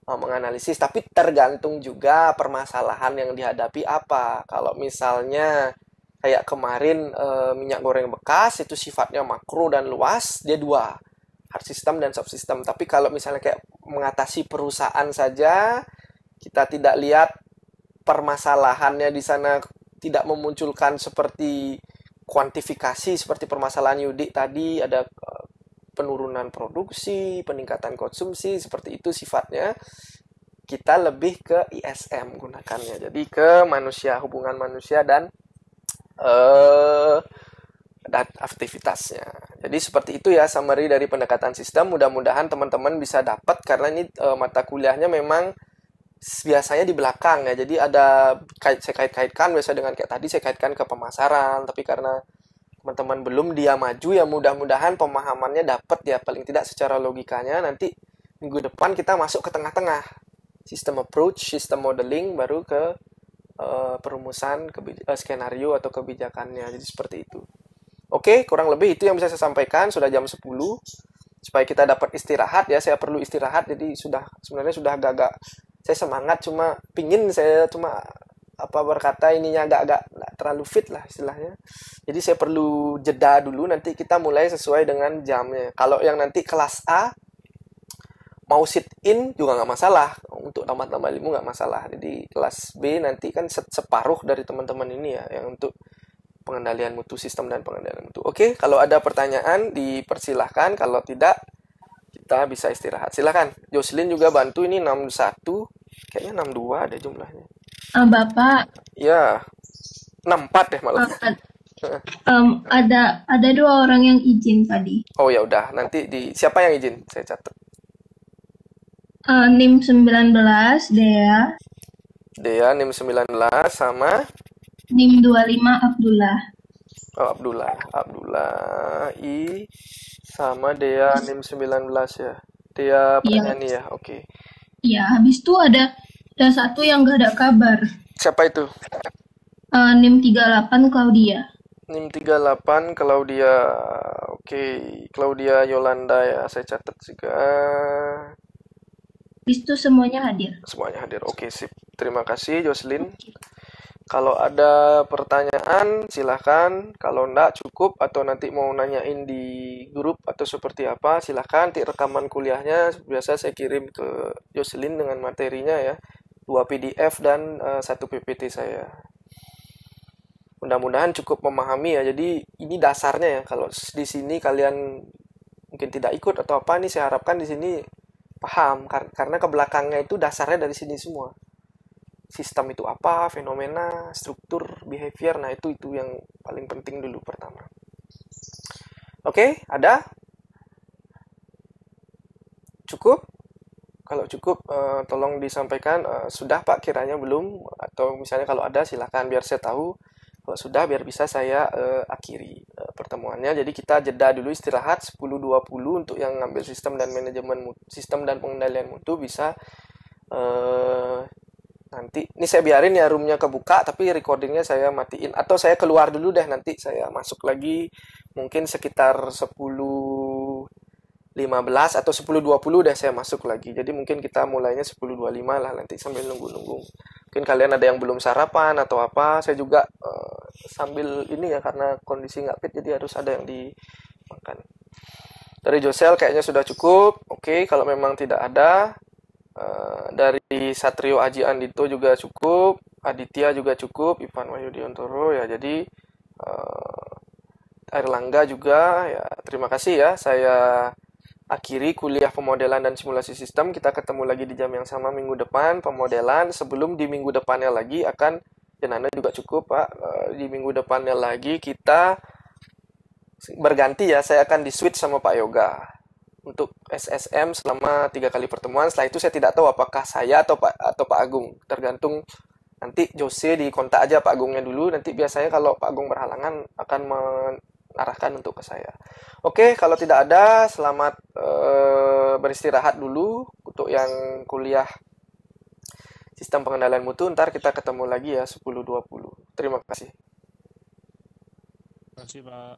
menganalisis, tapi tergantung juga permasalahan yang dihadapi apa. Kalau misalnya kayak kemarin minyak goreng bekas, itu sifatnya makro dan luas, dia dua, hard system dan soft system. Tapi kalau misalnya kayak mengatasi perusahaan saja, kita tidak lihat permasalahannya di sana, tidak memunculkan seperti kuantifikasi seperti permasalahan Yudi tadi, ada penurunan produksi, peningkatan konsumsi, seperti itu sifatnya, kita lebih ke ISM gunakannya. Jadi ke manusia, hubungan manusia dan aktivitasnya. Jadi seperti itu ya summary dari pendekatan sistem. Mudah-mudahan teman-teman bisa dapat, karena ini mata kuliahnya memang biasanya di belakang ya. Jadi ada saya kait-kaitkan biasa dengan kayak tadi, saya kaitkan ke pemasaran, tapi karena teman-teman belum dia maju ya, mudah-mudahan pemahamannya dapat ya, paling tidak secara logikanya. Nanti minggu depan kita masuk ke tengah-tengah, sistem approach, sistem modeling, baru ke perumusan skenario atau kebijakannya. Jadi seperti itu. Oke, kurang lebih itu yang bisa saya sampaikan. Sudah jam 10. Supaya kita dapat istirahat ya, saya perlu istirahat. Jadi sebenarnya sudah agak-agak saya semangat, cuma berkata ininya agak-agak terlalu fit lah istilahnya. Jadi saya perlu jeda dulu, nanti kita mulai sesuai dengan jamnya. Kalau yang nanti kelas A mau sit in juga nggak masalah, untuk tambah-tambah ilmu nggak masalah. Jadi kelas B nanti kan separuh dari teman-teman ini ya, yang untuk pengendalian mutu, sistem dan pengendalian mutu. Oke, kalau ada pertanyaan dipersilahkan, kalau tidak kita bisa istirahat. Silakan. Jocelyn juga bantu, ini 61, kayaknya 62 ada jumlahnya. Bapak, Ya, 64 deh malah. ada dua orang yang izin tadi. Oh ya udah, nanti siapa yang izin? Saya catat. NIM 19 Dea, Dea NIM 19 sama NIM 25 Abdullah. Abdullah I sama Dea NIM 19 ya. Dea Iya, penyanyi ya. Oke. iya. Habis itu ada satu yang gak ada kabar. Siapa itu? NIM 38 Claudia. NIM 38 Claudia. Oke, Claudia Yolanda ya. Saya catat juga. Habis itu semuanya hadir. Semuanya hadir. Oke, sip. Terima kasih Jocelyn. Kalau ada pertanyaan silahkan. Kalau enggak cukup atau nanti mau nanyain di grup atau seperti apa, silahkan. Nanti rekaman kuliahnya biasa saya kirim ke Jocelyn dengan materinya ya. 2 PDF dan 1 PPT saya. Mudah-mudahan cukup memahami ya. Jadi ini dasarnya ya. Kalau di sini kalian mungkin tidak ikut atau apa nih, saya harapkan di sini paham, karena ke belakangnya itu dasarnya dari sini semua. Sistem itu apa, fenomena, struktur, behavior, nah itu yang paling penting dulu pertama. Oke, ada? Cukup? Kalau cukup, tolong disampaikan, sudah Pak kiranya belum? Atau misalnya kalau ada silakan biar saya tahu. Kalau sudah biar bisa saya akhiri pertemuannya. Jadi kita jeda dulu istirahat 10.20 untuk yang ngambil sistem dan manajemen sistem dan pengendalian mutu bisa nanti. Ini saya biarin ya roomnya kebuka tapi recordingnya saya matiin atau saya keluar dulu deh, nanti saya masuk lagi mungkin sekitar 10.15 atau 10.20 deh saya masuk lagi. Jadi mungkin kita mulainya 10.25 lah nanti sambil nunggu-nunggu. Mungkin kalian ada yang belum sarapan atau apa, saya juga sambil ini ya karena kondisi nggak fit jadi harus ada yang dimakan. Dari Josel kayaknya sudah cukup. Oke, kalau memang tidak ada, dari Satrio Aji Andito juga cukup, Aditya juga cukup, Ivan Wahyudiontoro ya. Jadi Airlangga juga ya. Terima kasih ya. Saya akhiri kuliah pemodelan dan simulasi sistem. Kita ketemu lagi di jam yang sama minggu depan pemodelan. Sebelum di minggu depannya lagi akan, dan Anda juga cukup Pak, di minggu depannya lagi kita berganti ya. Saya akan di switch sama Pak Yoga untuk SSM selama 3 kali pertemuan. Setelah itu saya tidak tahu apakah saya atau Pak Agung. Tergantung nanti Jose dikontak aja Pak Agungnya dulu. Nanti biasanya kalau Pak Agung berhalangan akan mengarahkan untuk ke saya. Oke, kalau tidak ada, selamat beristirahat dulu untuk yang kuliah sistem pengendalian mutu. Ntar kita ketemu lagi ya 10.20. Terima kasih. Terima kasih Pak.